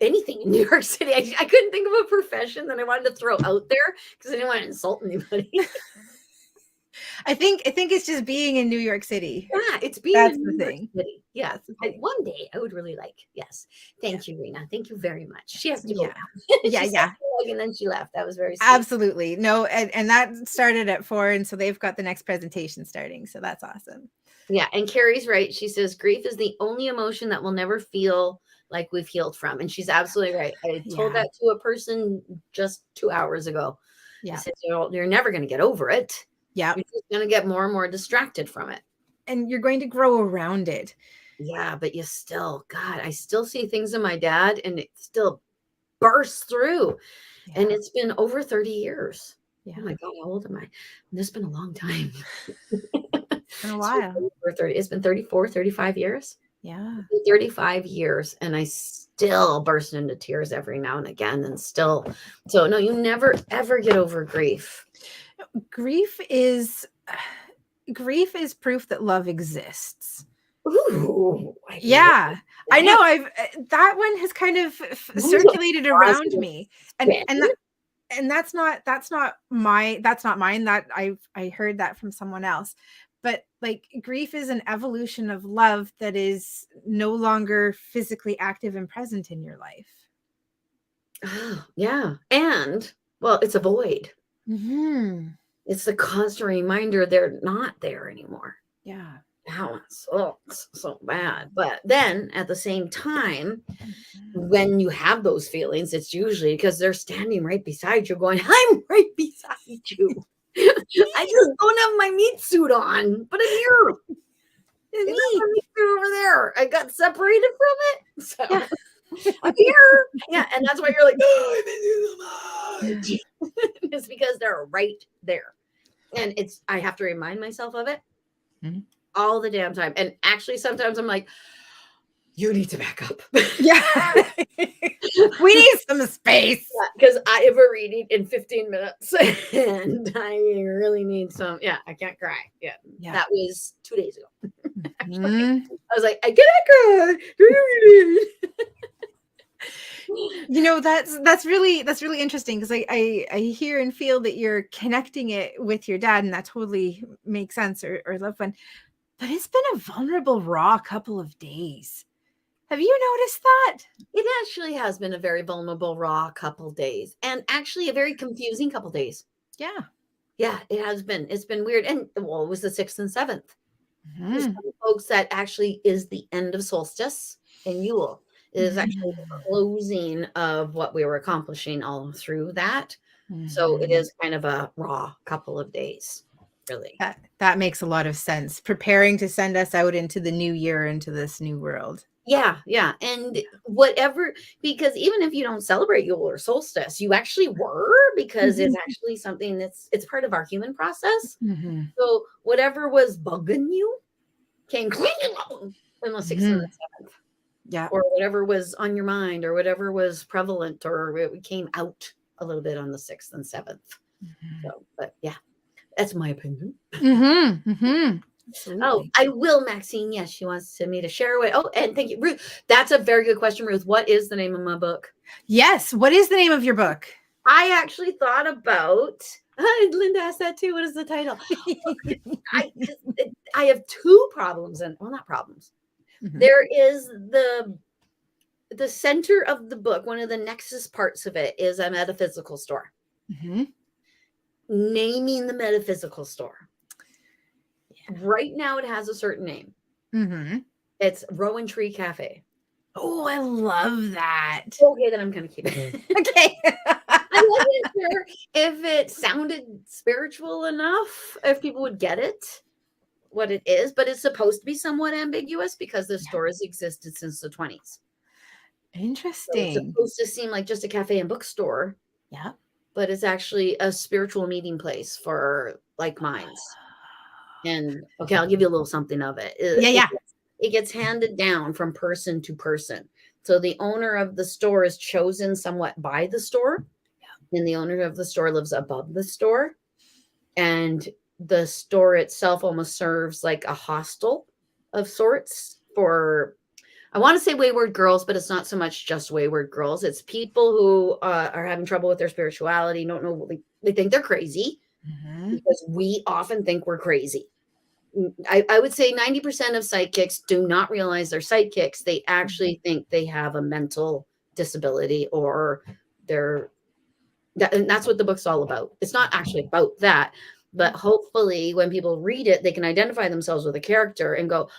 anything in New York City. I couldn't think of a profession that I wanted to throw out there because I didn't want to insult anybody. I think it's just being in New York City. Yeah, it's being that's in the New thing. York City. Yes. One day I would really like. Yes. Thank you, Rena. Thank you very much. She has to go now. Yeah. And then she left. That was very sweet. Absolutely. No, and that started at 4, and so they've got the next presentation starting. So that's awesome. Yeah, and Carrie's right. She says grief is the only emotion that we'll never feel like we've healed from. And she's absolutely right. I told that to a person just 2 hours ago. I said, you're never going to get over it. Yeah. You're just going to get more and more distracted from it. And you're going to grow around it. Yeah, but I still see things in my dad, and it still bursts through. Yeah. And it's been over 30 years. Yeah. Oh my God, how old am I? This has been a long time. It's been a while. It's been 34, 35 years. Yeah. 35 years. And I still burst into tears every now and again. And still. So no, you never, ever get over grief. Grief is proof that love exists. Ooh. Yeah. I know that one has kind of circulated around me, and that's not mine. That I heard that from someone else. But like, grief is an evolution of love that is no longer physically active and present in your life. Oh, yeah. And well, it's a void. Mm-hmm. It's the constant reminder they're not there anymore. Yeah. Wow, it sucks so bad. But then at the same time, when you have those feelings, it's usually because they're standing right beside you, going, I'm right beside you. I just don't have my meat suit on, but I'm here. It's me. My meat suit over there. I got separated from it. So I'm here. Yeah. And that's why you're like, oh, I miss you so much. It's because they're right there. And I have to remind myself of it all the damn time. And actually, sometimes I'm like, you need to back up. Yeah. We need some space. Because I have a reading in 15 minutes and I really need some. Yeah, I can't cry. Yeah. That was 2 days ago. I was like, I cannot cry. You know, that's really interesting, because I hear and feel that you're connecting it with your dad, and that totally makes sense, or loved one. But it's been a vulnerable, raw couple of days. Have you noticed that? It actually has been a very vulnerable, raw couple days, and actually a very confusing couple days. Yeah. Yeah, it has been. It's been weird. And well, it was the 6th and 7th. Some folks, that actually is the end of solstice and Yule. It is actually the closing of what we were accomplishing all through that. So it is kind of a raw couple of days, really. That makes a lot of sense. Preparing to send us out into the new year, into this new world. Yeah, yeah. And whatever, because even if you don't celebrate Yule or solstice, you actually were, because it's actually something it's part of our human process. So whatever was bugging you came in the 6th and the 7th. Yeah. Or whatever was on your mind, or whatever was prevalent, or it came out a little bit on the 6th and 7th. So, but yeah, that's my opinion. Oh, I will, Maxine. Yes, she wants me to share it. Oh, and thank you, Ruth. That's a very good question, Ruth. What is the name of my book? Yes. What is the name of your book? I actually thought about. Linda asked that too. What is the title? I have 2 problems, and well, not problems. There is the center of the book. One of the nexus parts of it is a metaphysical store. Naming the metaphysical store. Right now, it has a certain name. It's Rowntree Cafe. Oh, I love that. Okay, then I'm going to keep it. Okay. I wasn't sure if it sounded spiritual enough, if people would get it, what it is, but it's supposed to be somewhat ambiguous, because the store has existed since the 20s. Interesting. So it's supposed to seem like just a cafe and bookstore. Yeah. But it's actually a spiritual meeting place for like minds. And okay, I'll give you a little something of it. It gets handed down from person to person. So the owner of the store is chosen somewhat by the store. And the owner of the store lives above the store. And the store itself almost serves like a hostel of sorts for, I want to say wayward girls, but it's not so much just wayward girls. It's people who are having trouble with their spirituality, don't know, they think they're crazy, because we often think we're crazy. I would say 90% of psychics do not realize they're psychics. They actually think they have a mental disability, or and that's what the book's all about. It's not actually about that. But hopefully when people read it, they can identify themselves with a character and go,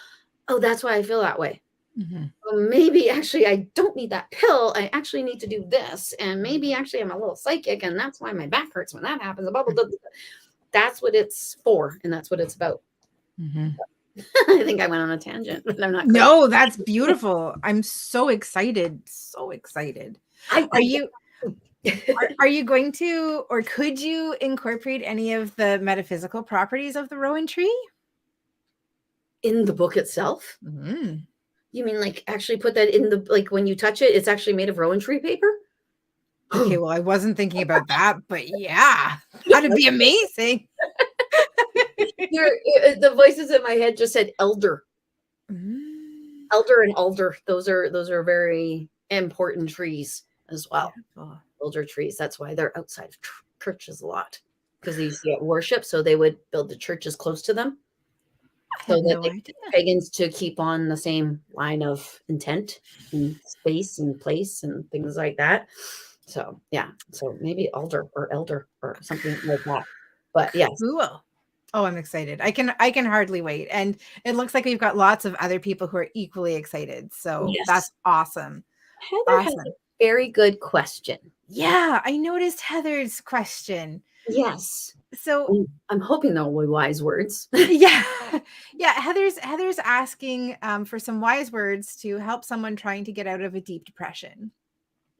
oh, that's why I feel that way. Well, maybe actually I don't need that pill. I actually need to do this. And maybe actually I'm a little psychic, and that's why my back hurts when that happens. Blah, blah, blah, blah. That's what it's for. And that's what it's about. I think I went on a tangent, but I'm not. No, that's beautiful. I'm so excited. So excited. Are you going to, or could you incorporate any of the metaphysical properties of the Rowntree in the book itself? You mean like actually put that in the, like when you touch it, it's actually made of Rowntree paper? Okay, well, I wasn't thinking about that, but yeah, that'd be amazing. The voices in my head just said elder. Elder and alder, those are very important trees as well. Beautiful. Elder trees. That's why they're outside of churches a lot, because they used to get worship, so they would build the churches close to them I so had that no they idea. pagans to keep on the same line of intent and space and place and things like that. So yeah, so maybe alder or elder or something like that. But yes, Cool. Oh, I'm excited. I can hardly wait. And it looks like we've got lots of other people who are equally excited. So that's yes. awesome. Heather has a Awesome. very good question. Yeah, I noticed Heather's question. Yes. So I'm hoping they'll be wise words. yeah. Yeah, Heather's asking for some wise words to help someone trying to get out of a deep depression.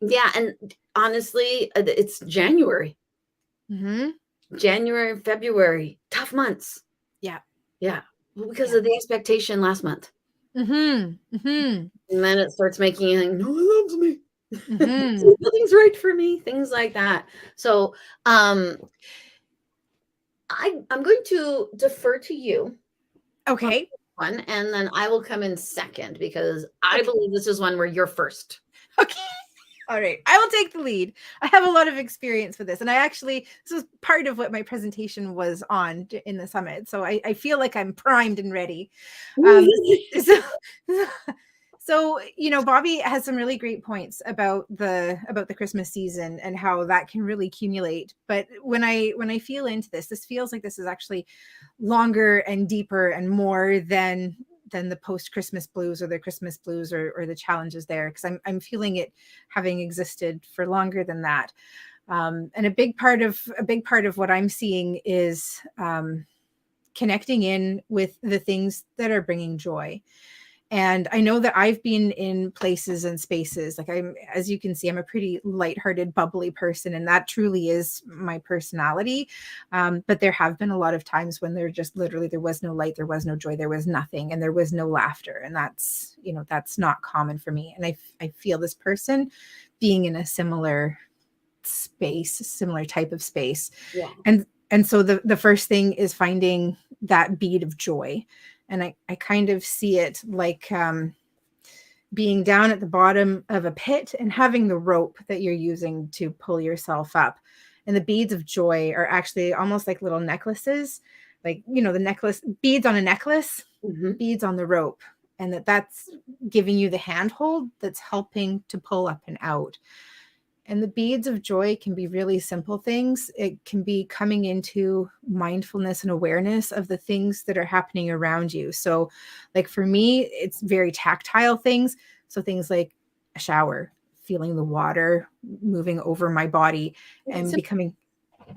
Yeah, and honestly, it's January. Mm-hmm. January, February, tough months. Yeah. Yeah, well, because Yeah. of the expectation last month. Mm-hmm. Mm-hmm. And then it starts making you think, no one loves me. Mm-hmm. Nothing's right for me, things like that. So um I'm going to defer to you on Okay. this one, and then I will come in second because I Okay. believe this is one where you're first. Okay. All right. I will take the lead. I have a lot of experience with this. And this was part of what my presentation was on in the summit. So I feel like I'm primed and ready. Um, so, Bobbi has some really great points about the Christmas season and how that can really accumulate. But when I feel into this feels like this is actually longer and deeper and more than the post Christmas blues or the Christmas blues or the challenges there, because I'm feeling it having existed for longer than that. And a big part of what I'm seeing is connecting in with the things that are bringing joy. And I know that I've been in places and spaces, like as you can see, I'm a pretty lighthearted, bubbly person, and that truly is my personality. But there have been a lot of times when there was no light, there was no joy, there was nothing, and there was no laughter. And that's not common for me. And I feel this person being in a similar space, similar type of space. Yeah. And so the first thing is finding that bead of joy. And I kind of see it like being down at the bottom of a pit and having the rope that you're using to pull yourself up. And the beads of joy are actually almost like little necklaces, like, the necklace, beads on a necklace, Mhm. beads on the rope. And that's giving you the handhold that's helping to pull up and out. And the beads of joy can be really simple things. It can be coming into mindfulness and awareness of the things that are happening around you. So, like for me, it's very tactile things. So, things like a shower, feeling the water moving over my body and Sim- becoming,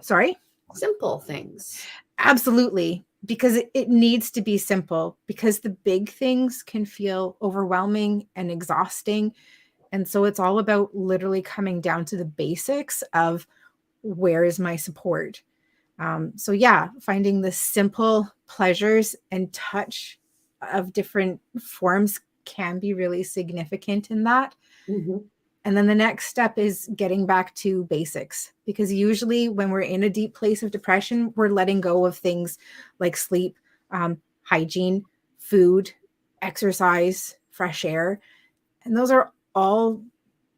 sorry? Simple things. Absolutely. Because it needs to be simple, because the big things can feel overwhelming and exhausting. And so it's all about literally coming down to the basics of where is my support. So yeah, finding the simple pleasures and touch of different forms can be really significant in that. Mhm. And then the next step is getting back to basics, because usually when we're in a deep place of depression, we're letting go of things like sleep, hygiene, food, exercise, fresh air. And those are all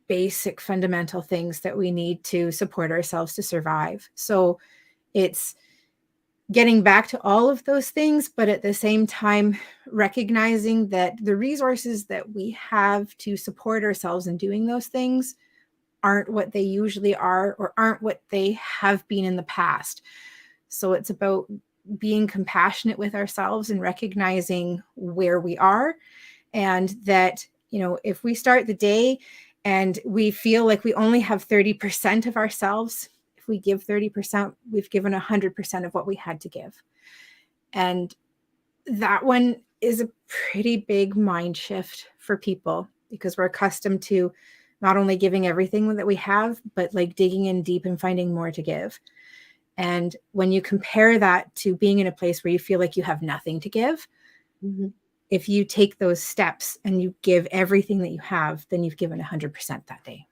basic fundamental things that we need to support ourselves to survive. So it's getting back to all of those things, but at the same time, recognizing that the resources that we have to support ourselves in doing those things aren't what they usually are or aren't what they have been in the past. So it's about being compassionate with ourselves and recognizing where we are, and that, if we start the day and we feel like we only have 30% of ourselves, if we give 30%, we've given 100% of what we had to give. And that one is a pretty big mind shift for people, because we're accustomed to not only giving everything that we have, but like digging in deep and finding more to give. And when you compare that to being in a place where you feel like you have nothing to give, Mhm. if you take those steps and you give everything that you have, then you've given 100% that day.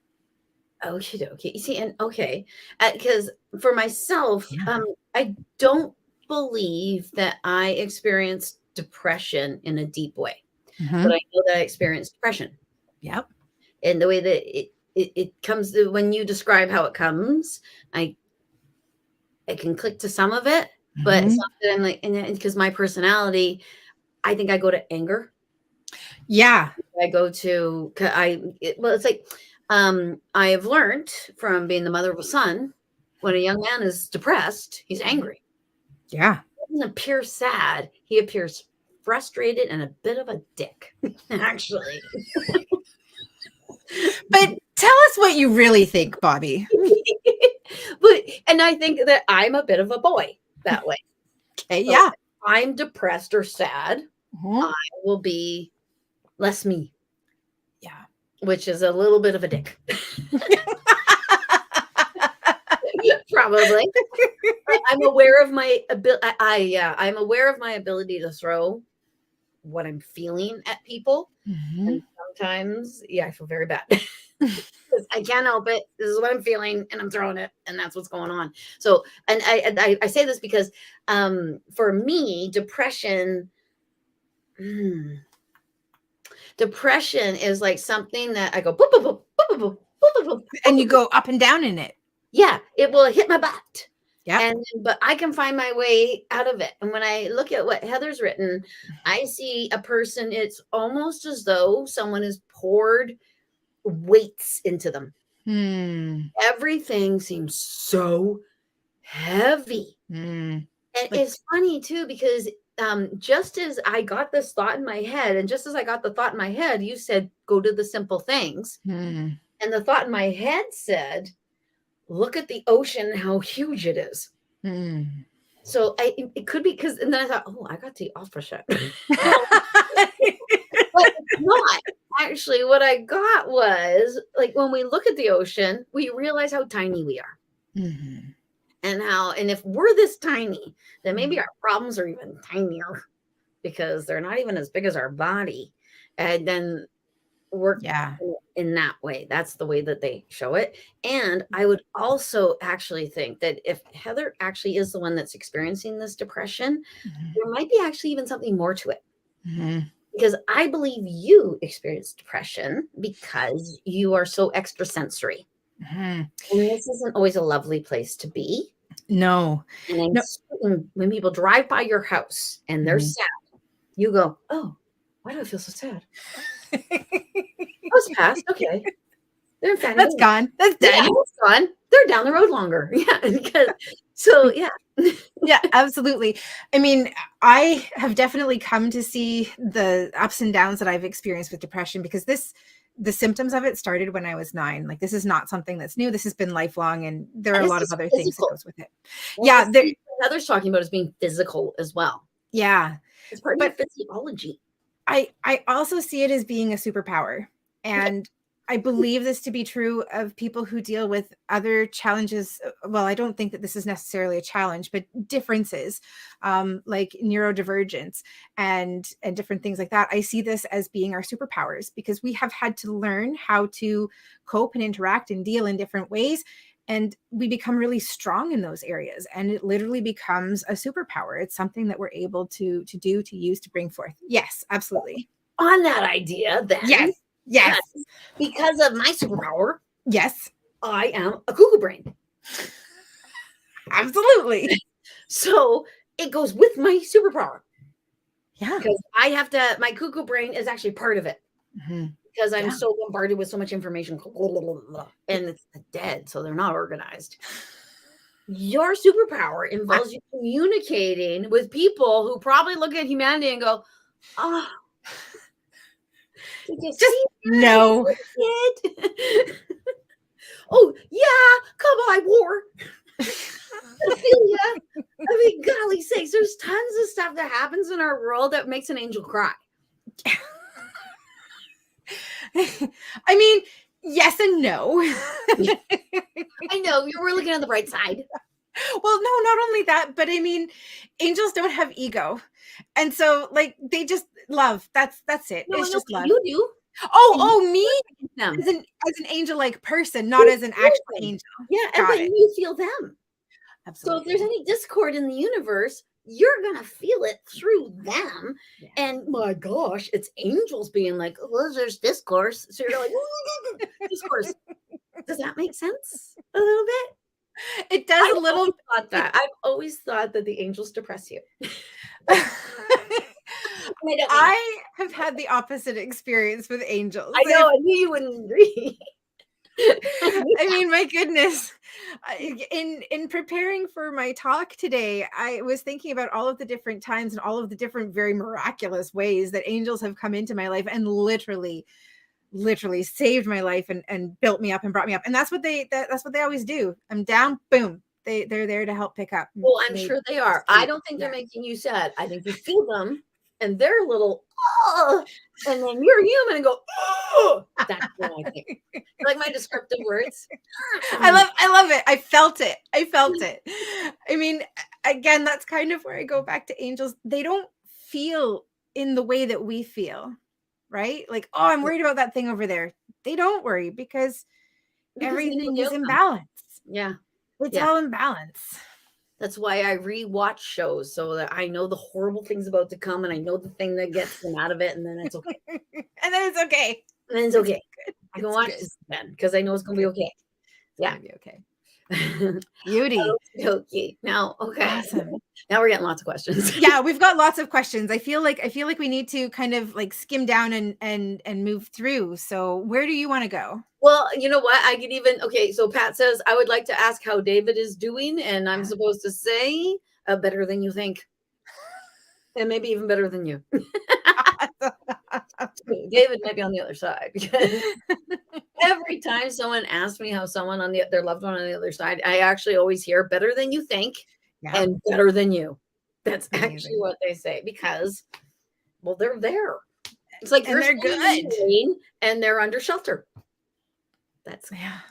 Okie dokie. You see, and okay, because for myself, Yeah. I don't believe that I experienced depression in a deep way. but I know that I experienced depression. Yep. And the way that it comes to, when you describe how it comes, I can click to some of it, but some of it I'm like, and because my personality, I think I go to anger. Yeah. I go to, well, it's like, I have learned from being the mother of a son, when a young man is depressed, he's angry. Yeah. He doesn't appear sad. He appears frustrated and a bit of a dick, actually. But tell us what you really think, Bobbi. And I think that I'm a bit of a boy that way. Okay. So Yeah. if I'm depressed or sad, I will be less me. Yeah. Which is a little bit of a dick. Probably. I'm aware of my ability. I'm aware of my ability to throw what I'm feeling at people. And sometimes, I feel very bad. I can't help it. This is what I'm feeling, and I'm throwing it, and that's what's going on. So, and I say this because, for me, depression is like something that I go boop, boop, boop, boop, boop, boop, boop, boop, and you go up and down in it. Yeah, it will hit my butt. Yeah. But I can find my way out of it. And when I look at what Heather's written, I see a person, it's almost as though someone has poured weights into them. Everything seems so heavy. And it's funny too, because just as I got this thought in my head, and just as I got the thought in my head, you said, go to the simple things. And the thought in my head said, look at the ocean, how huge it is. So it could be because, and then I thought, oh, I got the opposite. But it's not. Actually, what I got was, like, when we look at the ocean, we realize how tiny we are. And if we're this tiny, then maybe our problems are even tinier, because they're not even as big as our body. And then work in that way. That's the way that they show it. And I would also actually think that if Heather actually is the one that's experiencing this depression, there might be actually even something more to it. Because I believe you experience depression because you are so extrasensory. And this isn't always a lovely place to be. No. And when people drive by your house and they're sad, you go, oh, why do I feel so sad? It's past. Okay. They're fine. That's gone. That's done. Yeah, it's gone. They're down the road longer. Yeah. Yeah, absolutely. I mean, I have definitely come to see the ups and downs that I've experienced with depression, because the symptoms of it started when I was 9. Like, this is not something that's new. This has been lifelong, and there are a lot of other things that goes with it. Well, Heather's talking about is being physical as well. Yeah. It's part of your physiology. I also see it as being a superpower. And I believe this to be true of people who deal with other challenges. Well, I don't think that this is necessarily a challenge, but differences, like neurodivergence and different things like that. I see this as being our superpowers, because we have had to learn how to cope and interact and deal in different ways. And we become really strong in those areas. And it literally becomes a superpower. It's something that we're able to use, to bring forth. Yes, absolutely. On that idea, then. Yes. Because of my superpower. Yes. I am a cuckoo brain. Absolutely. So it goes with my superpower. Yeah. Because my cuckoo brain is actually part of it. Because I'm so bombarded with so much information, and it's dead, so they're not organized. Your superpower involves you communicating with people who probably look at humanity and go, oh, just no. Oh, yeah, come on, war. I mean, golly sakes, there's tons of stuff that happens in our world that makes an angel cry. I mean, yes and no. I know, you were looking on the bright side. Well, no, not only that, but I mean, angels don't have ego. And so, like, they just love. That's it. No, it's just love. You do. Me as an angel-like person, not as an actual angel. Yeah, but you feel them. Absolutely. So if there's any discord in the universe, you're going to feel it through them. Yeah. And my gosh, it's angels being like, well, there's discourse. So you're like, discourse. Does that make sense a little bit? It does a little. I've always thought that the angels depress you. I have had the opposite experience with angels. I know. I knew you wouldn't agree. I mean, my goodness. In preparing for my talk today, I was thinking about all of the different times and all of the different very miraculous ways that angels have come into my life and literally saved my life and built me up and brought me up. And that's what they always do. I'm down, boom. They're there to help pick up. Well, I'm sure they are. I don't think they're making you sad. I think you feel them and they're a little, and then you're human and go, oh. That's what I think. Like my descriptive words. I love it. I felt it. I mean, again, that's kind of where I go back to angels. They don't feel in the way that we feel, right? Like, oh, I'm worried about that thing over there. They don't worry because everything is in balance. Yeah. It's all in balance. That's why I rewatch shows so that I know the horrible things about to come and I know the thing that gets them out of it, and then it's okay. And then it's okay. And then it's okay. I can watch this then because I know it's gonna be okay. Yeah. It's gonna be okay. Beauty. Okay. Now, okay. Awesome. Now we're getting lots of questions. Yeah, we've got lots of questions. I feel like we need to kind of like skim down and move through. So where do you want to go? Well, you know what? I could even, okay, so Pat says, I would like to ask how David is doing. And I'm supposed to say, better than you think. And maybe even better than you. David might be on the other side. Because every time someone asks me how someone on their loved one on the other side, I actually always hear better than you think and better than you. That's actually what they say because, well, they're there. It's like they're good and they're under shelter. That's yeah.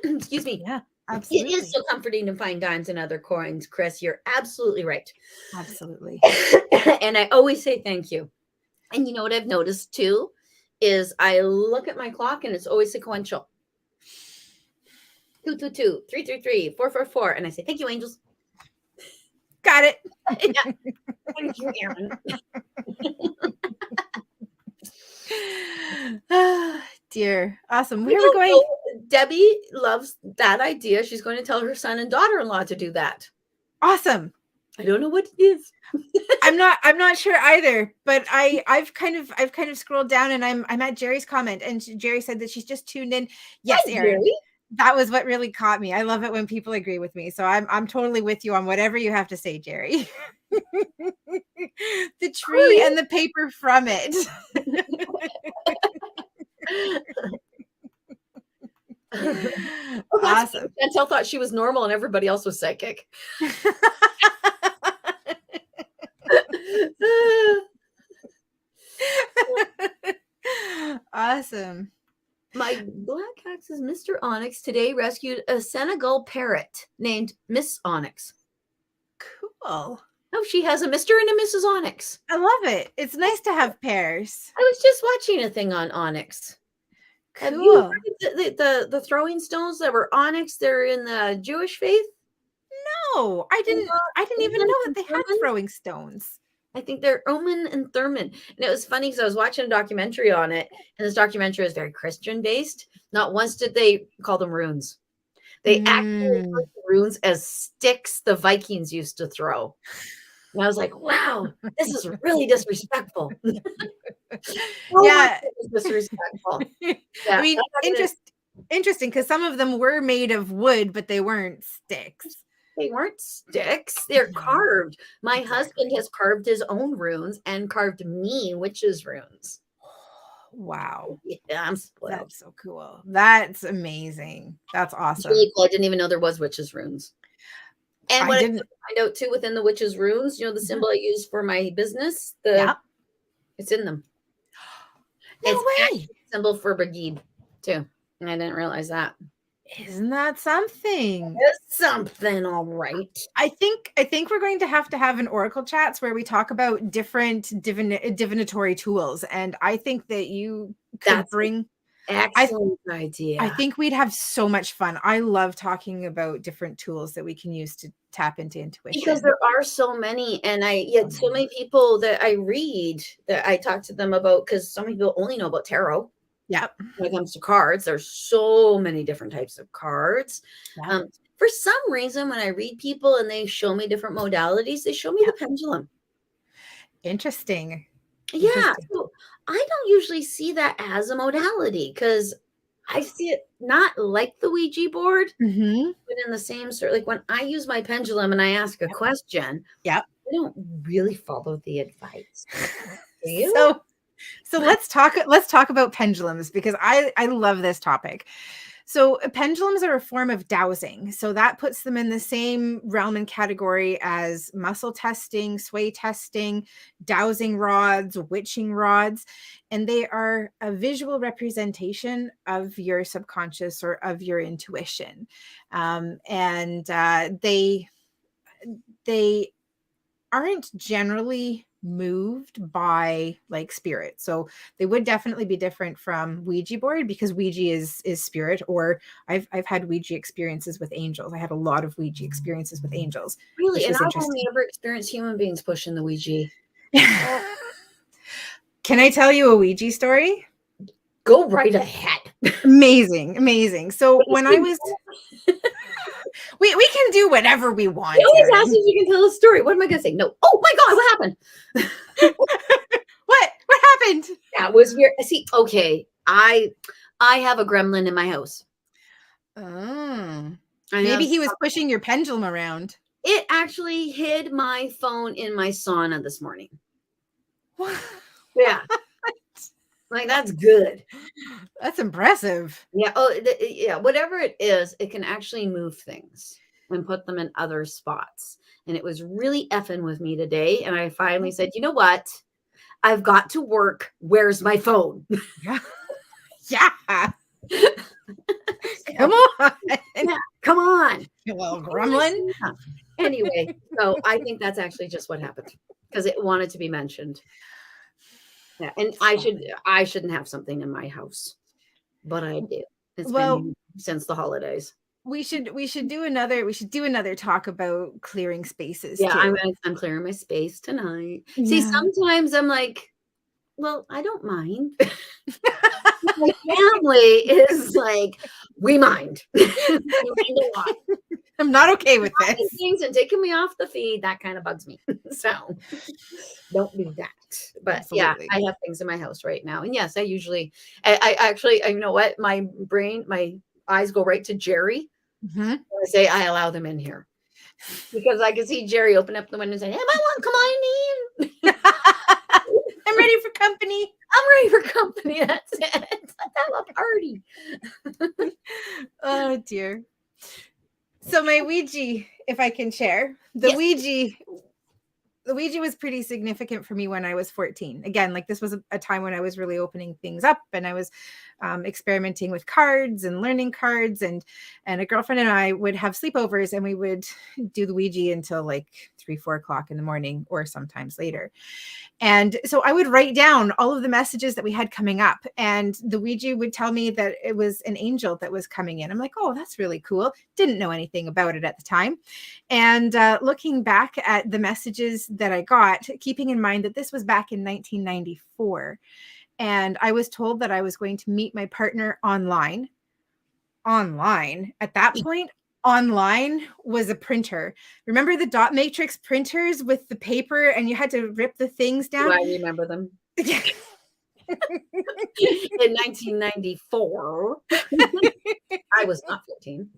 Excuse me. Yeah, absolutely. It is so comforting to find dimes and other coins, Chris. You're absolutely right. Absolutely. And I always say thank you. And you know what I've noticed too is I look at my clock and it's always sequential. 222, 333, 444, and I say thank you, angels. Got it. Yeah. Thank you, Erin. Dear. Awesome. Where are we going? Debbie loves that idea. She's going to tell her son and daughter-in-law to do that. Awesome. I don't know what it is. I'm not sure either, but I've kind of scrolled down and I'm at Jerry's comment and Jerry said that she's just tuned in. Yes, Erin. Really? That was what really caught me. I love it when people agree with me. So I'm totally with you on whatever you have to say, Jerry. The tree and the paper from it. Awesome. Chantel thought she was normal and everybody else was psychic. Awesome. My black cat says Mr. Onyx today rescued a Senegal parrot named Miss Onyx. Cool. Oh, she has a Mr. and a Mrs. Onyx. I love it. It's nice to have pairs. I was just watching a thing on Onyx. Cool. Have you heard the throwing stones that were onyx? They're in the Jewish faith. No, I didn't even know that they had throwing stones. I think they're Omen and Thurman. And it was funny because I was watching a documentary on it, and this documentary is very Christian based. Not once did they call them runes. They actually referred to runes as sticks the Vikings used to throw. And I was like, wow, this is really disrespectful. Yeah. Disrespectful. Yeah. I mean, interesting because some of them were made of wood, but they weren't sticks. They weren't sticks. They're carved. My husband has carved his own runes and carved me witches' runes. Wow. Yeah, I'm spoiled. That's so cool. That's amazing. That's awesome. Really cool. I didn't even know there was witches' runes. And what I find out too within the witches' runes, you know, the symbol I use for my business, it's in them. No it's way. A symbol for Brigid too. And I didn't realize that. Isn't that something? It's something, all right. I think we're going to have an Oracle chats where we talk about different divinatory tools, and I think that you could bring Excellent idea. I think we'd have so much fun. I love talking about different tools that we can use to tap into intuition. Because there are so many, and so many people that I read that I talk to them about, because some people only know about tarot. Yep. When it comes to cards, there's so many different types of cards. Yep. For some reason, when I read people and they show me different modalities, they show me the pendulum. Interesting. Yeah. So I don't usually see that as a modality, because I see it not like the Ouija board, but in the same sort. Like when I use my pendulum and I ask a question, I don't really follow the advice. Do you? So let's talk about pendulums, because I love this topic. So pendulums are a form of dowsing. So that puts them in the same realm and category as muscle testing, sway testing, dowsing rods, witching rods. And they are a visual representation of your subconscious or of your intuition. They aren't generally moved by like spirit. So they would definitely be different from Ouija board, because Ouija is spirit, or I've had Ouija experiences with angels. I had a lot of Ouija experiences with angels. Really? And I've only ever experienced human beings pushing the Ouija. Can I tell you a Ouija story? Go right ahead. Amazing. So when I was we can do whatever we want. You always ask if you can tell a story. What am I gonna say? No. Oh my God, what happened? What happened? That was weird. See, okay. I have a gremlin in my house. Oh. Maybe he was pushing your pendulum around. It actually hid my phone in my sauna this morning. What? Yeah. Like, that's good. That's impressive. Yeah. Oh, yeah. Whatever it is, it can actually move things and put them in other spots. And it was really effing with me today. And I finally said, you know what? I've got to work. Where's my phone? Yeah. Come on. Yeah, come on. You little gremlin. Anyway, so I think that's actually just what happened, because it wanted to be mentioned. Yeah, and I shouldn't have something in my house, but I do. It's been since the holidays. We should do another talk about clearing spaces. Yeah, too. I'm clearing my space tonight. Yeah. See, sometimes I'm like, well, I don't mind. My family is like, we mind. We mind a lot. I'm not okay with this. Things and taking me off the feed, that kind of bugs me. So don't do that. But absolutely. Yeah, I have things in my house right now. And yes, I actually, you know what? My eyes go right to Jerry. I say, I allow them in here, because I can see Jerry open up the window and say, hey, come on in. I'm ready for company. That's it. Let's have a party. Oh dear. So my Ouija, if I can share, the Ouija was pretty significant for me when I was 14. Again, like this was a time when I was really opening things up, and I was experimenting with cards and learning cards, and a girlfriend and I would have sleepovers, and we would do the Ouija until like 3-4 o'clock in the morning, or sometimes later. And so I would write down all of the messages that we had coming up, and the Ouija would tell me that it was an angel that was coming in. I'm like, oh, that's really cool. Didn't know anything about it at the time. And looking back at the messages that I got, keeping in mind that this was back in 1994, and I was told that I was going to meet my partner online. At that point, online was a printer. Remember the dot matrix printers with the paper, and you had to rip the things down? Do I remember them? In 1994. I was not 14.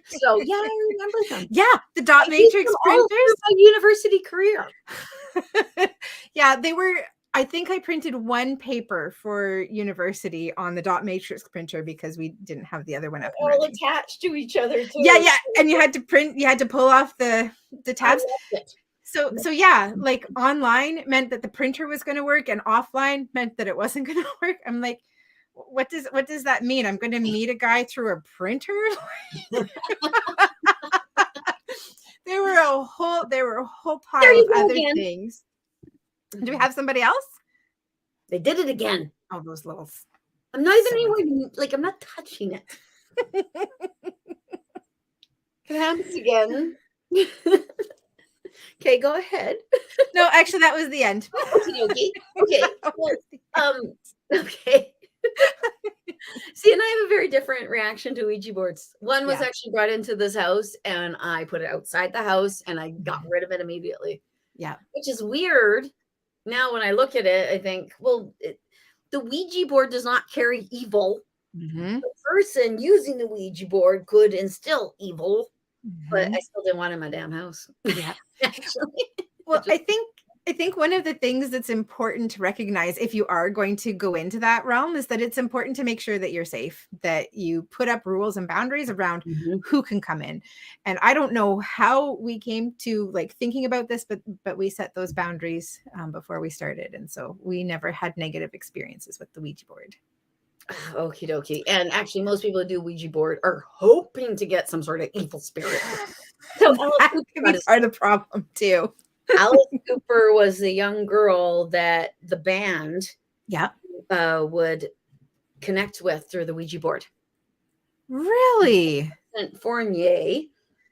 So yeah, I remember them. Yeah, the dot matrix printers. My university career. Yeah, they were. I think I printed one paper for university on the dot matrix printer, because we didn't have the other one up. All attached to each other too. Yeah, and you had to pull off the tabs. So yeah, like online meant that the printer was going to work, and offline meant that it wasn't going to work. I'm like, what does that mean? I'm going to meet a guy through a printer? There were a whole pile of other things. Do we have somebody else? They did it again. Oh, those little. I'm not even So anywhere, like, I'm not touching it. It happens again. Okay, go ahead. No, actually, that was the end. Okay. Okay. Well, okay. See, and I have a very different reaction to Ouija boards. One was actually brought into this house, and I put it outside the house, and I got rid of it immediately. Yeah. Which is weird. Now, when I look at it, I think, well, the Ouija board does not carry evil. Mm-hmm. The person using the Ouija board could instill evil, but Mm-hmm. I still didn't want it in my damn house. Yeah. Actually. Well, I think one of the things that's important to recognize if you are going to go into that realm is that it's important to make sure that you're safe, that you put up rules and boundaries around who can come in. And I don't know how we came to like thinking about this, but we set those boundaries before we started. And so we never had negative experiences with the Ouija board. Okie dokie. And actually, most people who do Ouija board are hoping to get some sort of evil spirit. So that could be part of the problem too. Alice Cooper was the young girl that the band would connect with through the Ouija board. Really? Fournier,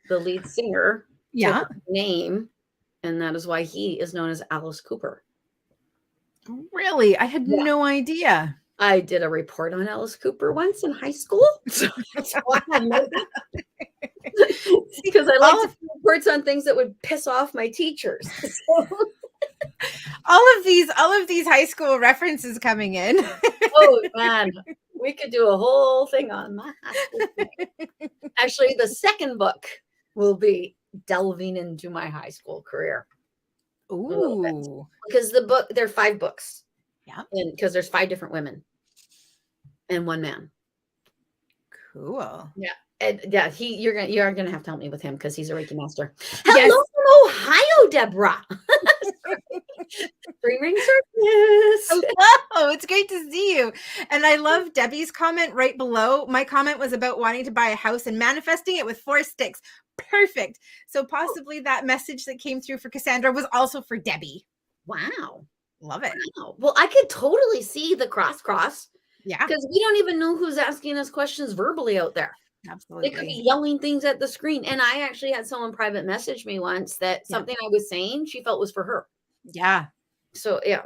the lead singer, took his name, and that is why he is known as Alice Cooper. Really? I had no idea. I did a report on Alice Cooper once in high school. So I know that. Because I like to do reports on things that would piss off my teachers. all of these high school references coming in. Oh man, we could do a whole thing on my high school. Actually, the second book will be delving into my high school career. Ooh. Because there are 5 books. Yeah. And because there's 5 different women and 1 man. Cool. Yeah. And yeah, you're gonna have to help me with him because he's a Reiki master. Hello from Ohio, Deborah. 3 ring circus. Oh, it's great to see you. And I love Debbie's comment right below. My comment was about wanting to buy a house and manifesting it with 4 sticks. Perfect. So possibly that message that came through for Cassandra was also for Debbie. Wow. Love it. Wow. Well, I could totally see the cross. Yeah. Because we don't even know who's asking us questions verbally out there. Absolutely. They could be yelling things at the screen. And I actually had someone private message me once that something I was saying she felt was for her. Yeah. So yeah,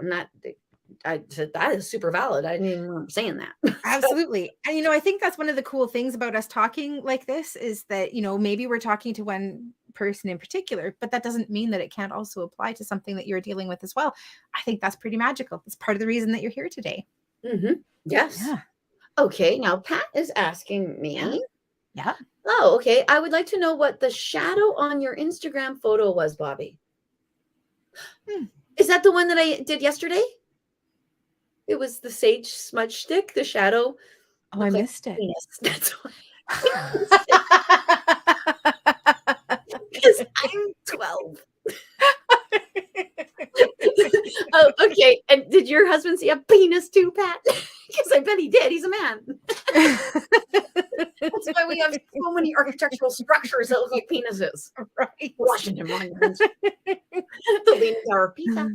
I said that is super valid. I didn't even remember saying that. Absolutely. And I think that's one of the cool things about us talking like this is that, maybe we're talking to one person in particular, but that doesn't mean that it can't also apply to something that you're dealing with as well. I think that's pretty magical. It's part of the reason that you're here today. Mm-hmm. Yes. Yeah. Okay. Now Pat is asking me. Yeah. Oh, okay. I would like to know what the shadow on your Instagram photo was, Bobbi. Is that the one that I did yesterday? It was the sage smudge stick, the shadow. Oh, I missed it. That's why. Because I'm 12. Oh, okay. And did your husband see a penis too, Pat? Because I bet he did. He's a man. That's why we have so many architectural structures that look like penises. Right. Washington Monuments. The Leaning Tower of Pisa.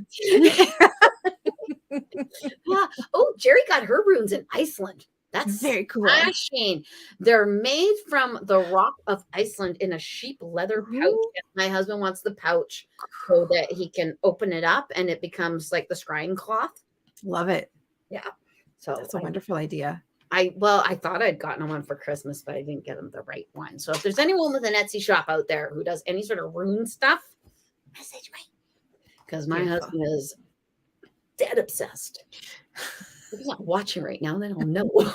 Yeah. Oh, Jerry got her runes in Iceland. That's very cool. Smashing. They're made from the rock of Iceland in a sheep leather pouch. My husband wants the pouch so that he can open it up and it becomes like the scrying cloth. Love it. Yeah. So that's a wonderful idea. I thought I'd gotten him one for Christmas, but I didn't get him the right one. So if there's anyone with an Etsy shop out there who does any sort of rune stuff, message me. Because my husband is dead obsessed. If he's not watching right now, then I'll know.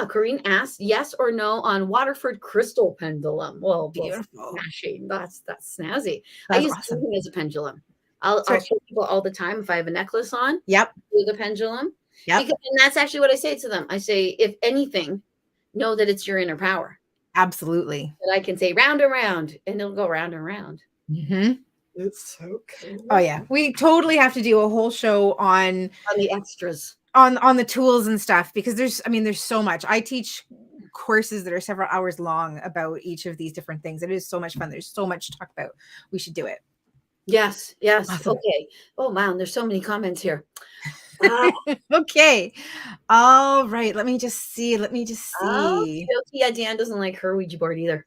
Corinne asked yes or no on Waterford crystal pendulum. Well, beautiful. Smashing. That's snazzy. That's I use awesome. it as a pendulum. I'll show people all the time if I have a necklace on. Yep. With a pendulum. Yep. And that's actually what I say to them. I say, if anything, know that it's your inner power. Absolutely. That I can say round and round, and it'll go round and round. Mm-hmm. It's so cool. Oh yeah, we totally have to do a whole show on the extras, on the tools and stuff, because there's so much. I teach courses that are several hours long about each of these different things. It is so much fun. There's so much to talk about. We should do it. Yes. Yes. Awesome. Okay. Oh, wow. There's so many comments here. Ah, Okay. All right. Let me just see. Let me just oh, see. yeah, Dan doesn't like her Ouija board either.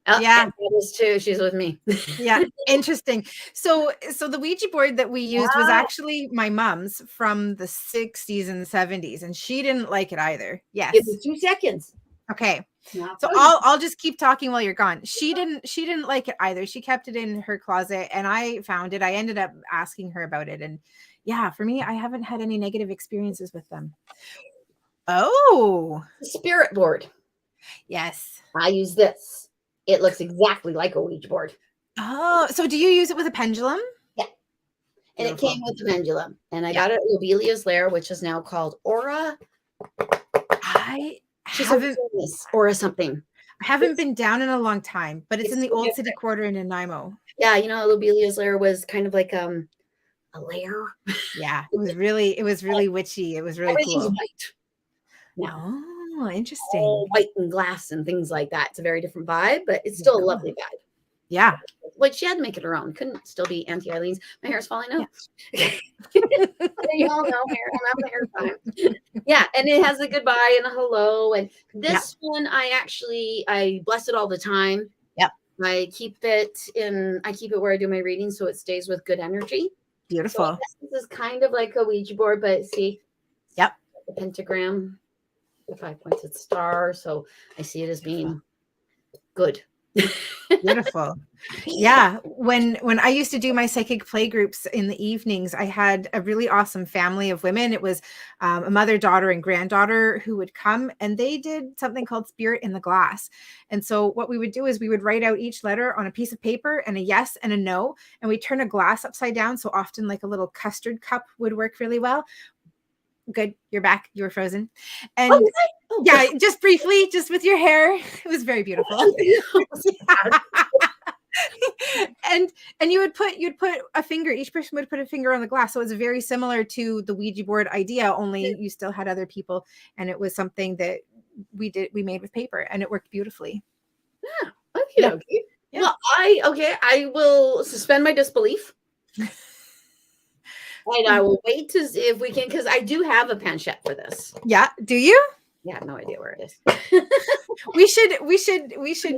Oh, Yeah. and that is too. She's with me. Yeah. Interesting. So the Ouija board that we used was Wow. actually my mom's from the 60s and 70s, and she didn't like it either. Give me Yes. 2 seconds. Okay. Not So funny. I'll just keep talking while you're gone. She didn't like it either. She kept it in her closet and I found it. I ended up asking her about it, and yeah, for me, I haven't had any negative experiences with them. Oh, Spirit board. yes. I use this. It looks exactly like a Ouija board. Oh, so do you use it with a pendulum? Yeah. And it Beautiful. came with the pendulum. And I Yeah. got it at Lobelia's Lair, which is now called Aura. I She's a haven't Aura something. I haven't been down in a long time, but it's in the so old different. city quarter in Nanaimo. Yeah, Lobelia's Lair was kind of like a lair. Yeah, it was really witchy. It was really Everything's cool. white. Now, Oh, interesting. all white and glass and things like that. It's a very different vibe, but it's still a lovely vibe. Yeah. Like she had to make it her own. Couldn't still be Auntie Eileen's. My hair's falling out. Yeah. You all know hair time. Yeah, and it has a goodbye and a hello. And this one, I bless it all the time. Yep. I keep it where I do my reading, so it stays with good energy. Beautiful. So this is kind of like a Ouija board, but see, yep, the pentagram, the 5-pointed star. So I see it as being good. Beautiful. Yeah. When I used to do my psychic play groups in the evenings, I had a really awesome family of women. It was a mother, daughter, and granddaughter who would come, and they did something called Spirit in the Glass. And so what we would do is we would write out each letter on a piece of paper and a yes and a no, and we turn a glass upside down. So often like a little custard cup would work really well. Good. You're back. You were frozen. And yeah, just briefly, just with your hair. It was very beautiful. and you'd put a finger, each person would put a finger on the glass. So it's very similar to the Ouija board idea, only you still had other people. And it was something that we made with paper, and it worked beautifully. Yeah. Okay. Okay. Yeah. Well, I will suspend my disbelief. And I will wait to see if we can, because I do have a planchette for this. Yeah. Do you? Yeah, no idea where it is. we should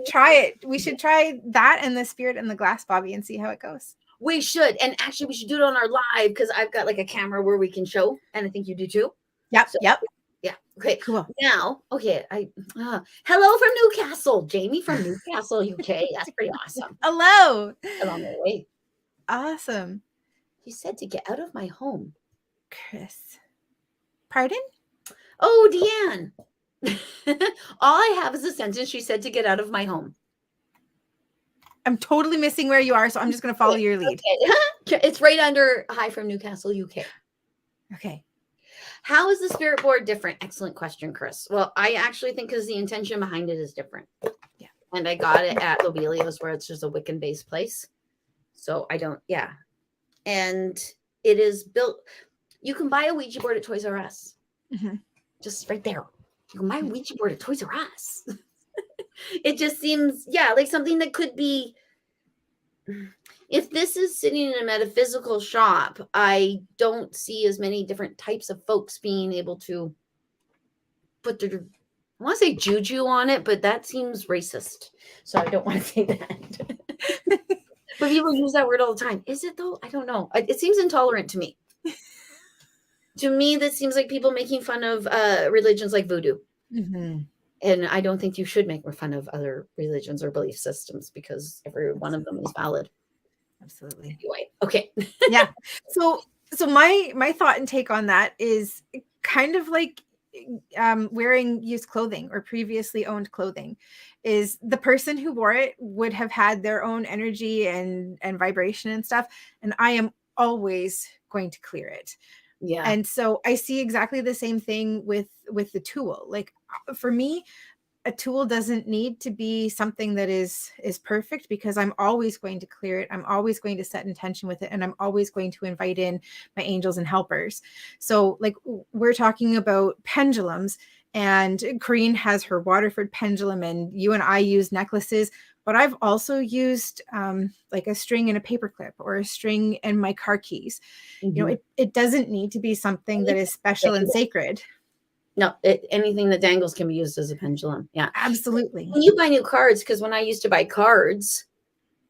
try it. We should try that and the Spirit in the Glass, Bobbi, and see how it goes. We should. And actually we should do it on our live, because I've got like a camera where we can show, and I think you do too. Yep. So, yep. Yeah. Okay. Cool. Now, okay. Hello from Newcastle. Jamie from Newcastle, UK. That's pretty awesome. Hello. Along the way. Awesome. She said to get out of my home. Chris. Pardon? Oh, Deanne. All I have is a sentence. She said to get out of my home. I'm totally missing where you are, so I'm just going to follow your lead. Okay. It's right under hi from Newcastle, UK. Okay. How is the spirit board different? Excellent question, Chris. Well, I actually think because the intention behind it is different. Yeah. And I got it at Lobelia's, where it's just a Wiccan-based place. So I don't, yeah. And it is built, you can buy a Ouija board at Toys R Us. Mm-hmm. Just right there. You can buy a Ouija board at Toys R Us. It just seems, yeah, like something that could be, if this is sitting in a metaphysical shop, I don't see as many different types of folks being able to put their, I want to say juju on it, but that seems racist. So I don't want to say that. But people use that word all the time. Is it though? I don't know. It seems intolerant to me. To me, that seems like people making fun of religions like voodoo. Mm-hmm. And I don't think you should make fun of other religions or belief systems, because every one of them is valid. Absolutely. Anyway, okay. Yeah. So my thought and take on that is kind of like wearing used clothing or previously owned clothing. Is the person who wore it would have had their own energy and vibration and stuff, and I am always going to clear it. Yeah. And so I see exactly the same thing with the tool. Like for me, a tool doesn't need to be something that is perfect, because I'm always going to clear it. I'm always going to set intention with it. And I'm always going to invite in my angels and helpers. So like we're talking about pendulums. And Corrine has her Waterford pendulum, and you and I use necklaces. But I've also used like a string and a paperclip, or a string and my car keys. It doesn't need to be something that is special and sacred. No, anything that dangles can be used as a pendulum. Yeah, absolutely. When you buy new cards, because when I used to buy cards,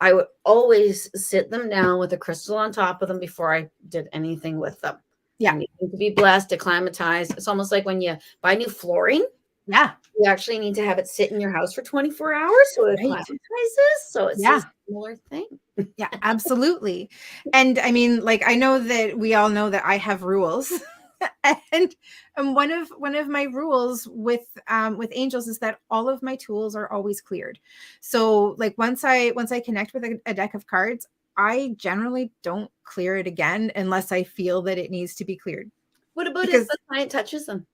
I would always sit them down with a crystal on top of them before I did anything with them. Yeah, you need to be blessed, acclimatized. It's almost like when you buy new flooring. Yeah, you actually need to have it sit in your house for 24 hours so it acclimatizes. So it's a similar thing. Yeah, absolutely. And I mean, like, I know that we all know that I have rules. and one of my rules with angels is that all of my tools are always cleared. So like once I connect with a deck of cards, I generally don't clear it again unless I feel that it needs to be cleared. What about if the client touches them?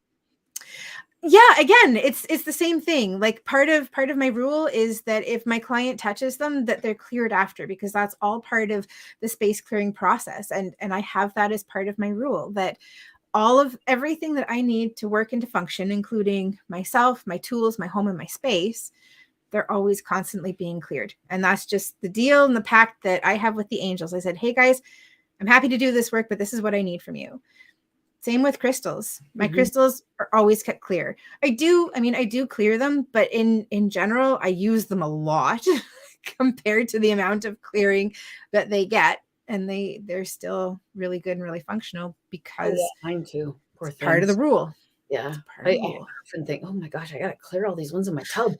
Yeah, again, it's the same thing. Like part of my rule is that if my client touches them, that they're cleared after, because that's all part of the space clearing process. And I have that as part of my rule, that all of everything that I need to work and to function, including myself, my tools, my home, and my space, they're always constantly being cleared. And that's just the deal and the pact that I have with the angels. I said, hey guys, I'm happy to do this work, but this is what I need from you. Same with crystals. My crystals are always kept clear. I do clear them, but in general, I use them a lot compared to the amount of clearing that they get. And they're still really good and really functional because mine too. Poor it's part of the rule. Yeah. I often think, oh my gosh, I got to clear all these ones in my tub.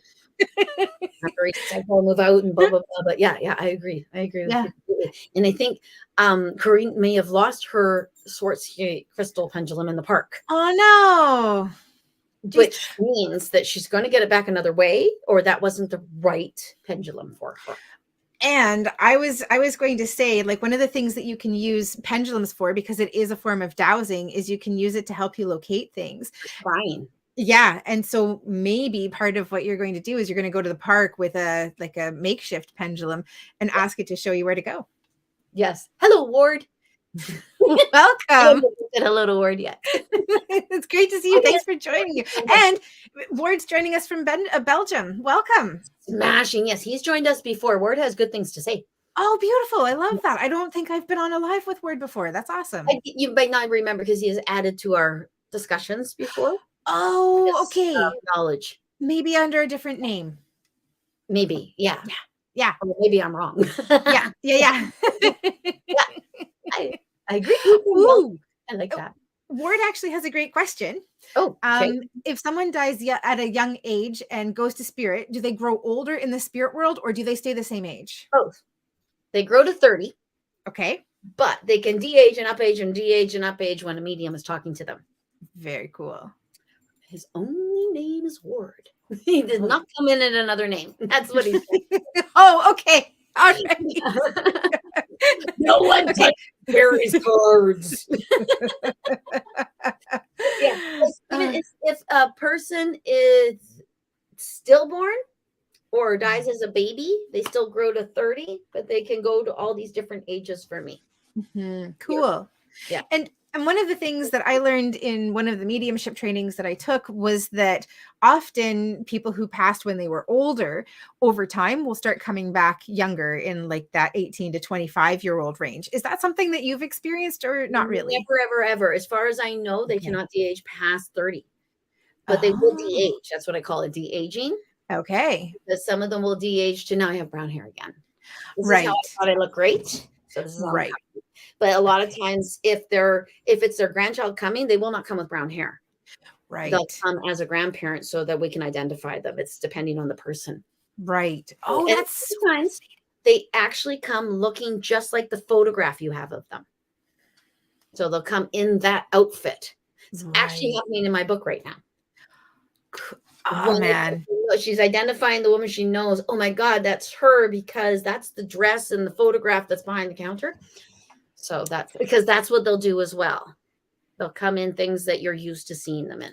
After each cycle, move out and blah, blah, blah. But yeah, I agree. I agree with you completely. And I think Corrine may have lost her Swarovski crystal pendulum in the park. Oh, no. Which means that she's going to get it back another way, or that wasn't the right pendulum for her. And I was going to say, like, one of the things that you can use pendulums for, because it is a form of dowsing, is you can use it to help you locate things. Fine. Yeah. And so maybe part of what you're going to do is you're going to go to the park with a makeshift pendulum and ask it to show you where to go. Yes. Hello, Ward. Welcome. I haven't said hello to Ward yet. It's great to see you. Thanks for joining you. And Ward's joining us from Belgium. Welcome. Smashing. Yes, he's joined us before. Ward has good things to say. Oh, beautiful. I love that. I don't think I've been on a live with Ward before. That's awesome. You might not remember because he has added to our discussions before. Oh, okay. Knowledge. Maybe under a different name. Maybe. Yeah. Yeah. Or maybe I'm wrong. Yeah. Yeah. I agree. Ooh, I like that. Ward actually has a great question. Oh, okay. If someone dies at a young age and goes to spirit, do they grow older in the spirit world, or do they stay the same age? Both. They grow to 30. Okay. But they can de-age and up-age and de-age and up-age when a medium is talking to them. Very cool. His only name is Ward. He did not come in another name. That's what he said. Oh, okay. All right. No one takes Harry's cards. Yeah. If a person is stillborn or dies as a baby, they still grow to 30, but they can go to all these different ages for me. Cool. Yeah. And one of the things that I learned in one of the mediumship trainings that I took was that often people who passed when they were older over time will start coming back younger in like that 18 to 25-year-old range. Is that something that you've experienced or not really? Never, ever, ever. As far as I know, they cannot de-age past 30, but they will de-age. That's what I call it, de-aging. Okay. Because some of them will de-age to now I have brown hair again. This right. is how I thought I look great. So this is right. But a lot of times, if it's their grandchild coming, they will not come with brown hair. Right. They'll come as a grandparent so that we can identify them. It's depending on the person. Right. Oh, and that's sometimes they actually come looking just like the photograph you have of them. So they'll come in that outfit. It's actually happening in my book right now. Oh, man. She's identifying the woman she knows. Oh my God, that's her because that's the dress and the photograph that's behind the counter. So that's because that's what they'll do as well. They'll come in things that you're used to seeing them in.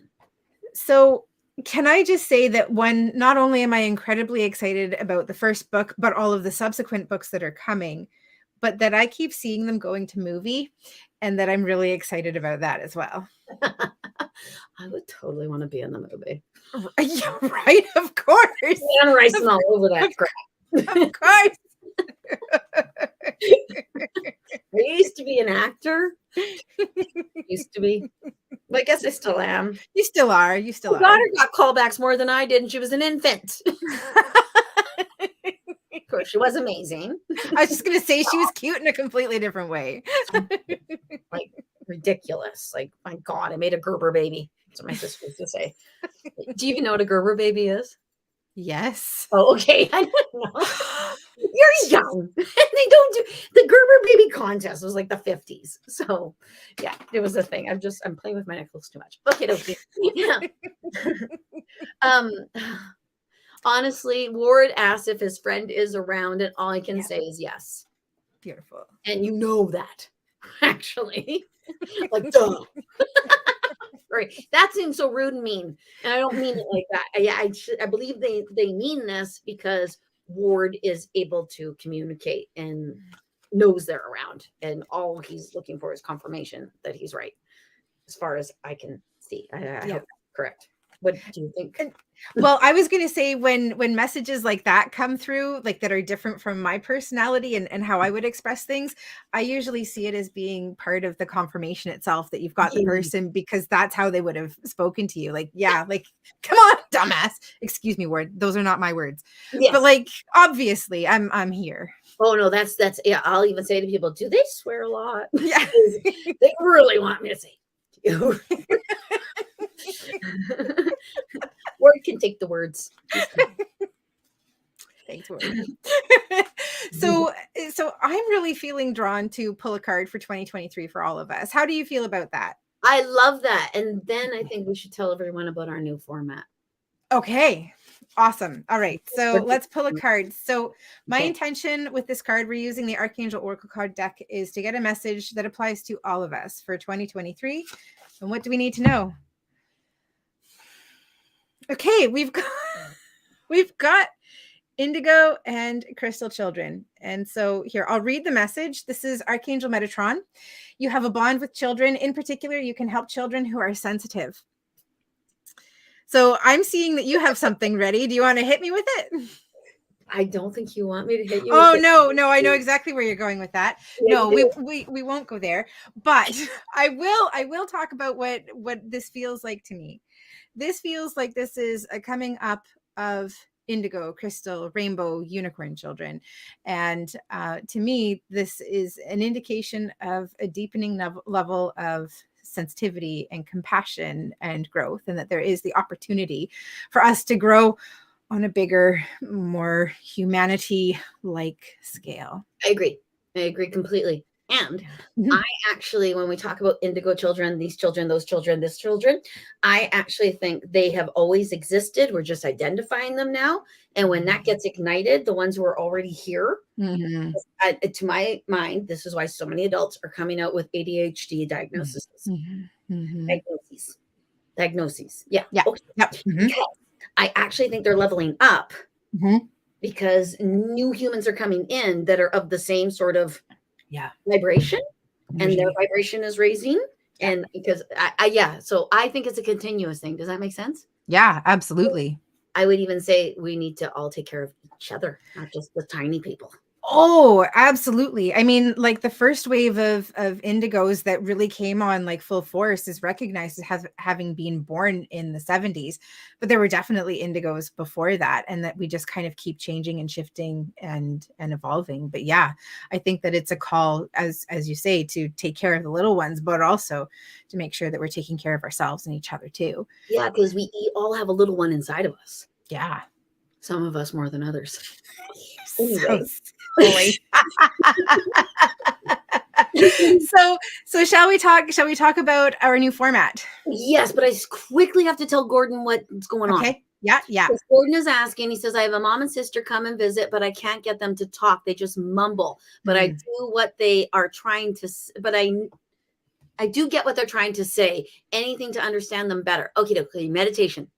So can I just say that not only am I incredibly excited about the first book, but all of the subsequent books that are coming, but that I keep seeing them going to movie and that I'm really excited about that as well. I would totally want to be in the movie. Yeah, right, of course. And ricing all over that crap. Of course. I used to be an actor. Used to be. But I guess I still am. You still are. You still My are. daughter got callbacks more than I did, and she was an infant. Of course, she was amazing. I was just going to say she was cute in a completely different way. Like ridiculous. Like, my God, I made a Gerber baby. That's what my sister used to say. Do you even know what a Gerber baby is? Yes. Oh, okay. I don't know. You're young. They don't do the Gerber baby contest was like the 50s. So yeah, it was a thing. I'm playing with my necklace too much. Okay. Yeah. Honestly, Ward asked if his friend is around, and all I can say is yes. Beautiful. And you know that, actually. Like, duh. Right. That seems so rude and mean. And I don't mean it like that. I believe they mean this because Ward is able to communicate and knows they're around. And all he's looking for is confirmation that he's right. As far as I can see. I hope that's correct. What do you think? Well, I was going to say when messages like that come through, like that are different from my personality and how I would express things, I usually see it as being part of the confirmation itself that you've got the person, because that's how they would have spoken to you. Like, yeah, like, come on, dumbass. Excuse me, Ward. Those are not my words. Yes. But like, obviously, I'm here. Oh no, that's yeah. I'll even say to people, do they swear a lot? Yeah, they really want me to say you. Word can take the words. Thanks, Word. So I'm really feeling drawn to pull a card for 2023 for all of us. How do you feel about that? I love that. And then I think we should tell everyone about our new format. Okay. Awesome. All right. So let's pull a card. So my intention with this card, we're using the Archangel Oracle card deck, is to get a message that applies to all of us for 2023. And what do we need to know? Okay, we've got indigo and crystal children. And so here, I'll read the message. This is Archangel Metatron. You have a bond with children. In particular, you can help children who are sensitive. So I'm seeing that you have something ready. Do you want to hit me with it? I don't think you want me to hit you. Oh, no, I know exactly where you're going with that. Yeah, no, we won't go there, but I will talk about what this feels like to me. This feels like this is a coming up of indigo, crystal, rainbow, unicorn children. And to me, this is an indication of a deepening level of sensitivity and compassion and growth, and that there is the opportunity for us to grow on a bigger, more humanity-like scale. I agree completely. And I actually, when we talk about indigo children, these children, those children, this children, I actually think they have always existed. We're just identifying them now. And when that gets ignited, the ones who are already here, to my mind, this is why so many adults are coming out with ADHD diagnoses. Diagnoses. Yeah. Okay. Yep. I actually think they're leveling up because new humans are coming in that are of the same sort of vibration, and their vibration is raising. And because so I think it's a continuous thing. Does that make sense? Yeah, absolutely. I would even say we need to all take care of each other, not just the tiny people. Oh, absolutely. I mean, like the first wave of indigos that really came on like full force is recognized as having been born in the 70s, but there were definitely indigos before that, and that we just kind of keep changing and shifting and evolving. But yeah, I think that it's a call, as you say, to take care of the little ones, but also to make sure that we're taking care of ourselves and each other too. Yeah, because we all have a little one inside of us. Yeah. Some of us more than others. Anyway. So shall we talk about our new format? Yes, but I quickly have to tell Gordon what's going on. Okay. Yeah. Because Gordon is asking, he says, I have a mom and sister come and visit, but I can't get them to talk. They just mumble. But I do what they are trying to, but I do get what they're trying to say. Anything to understand them better. Okay, meditation.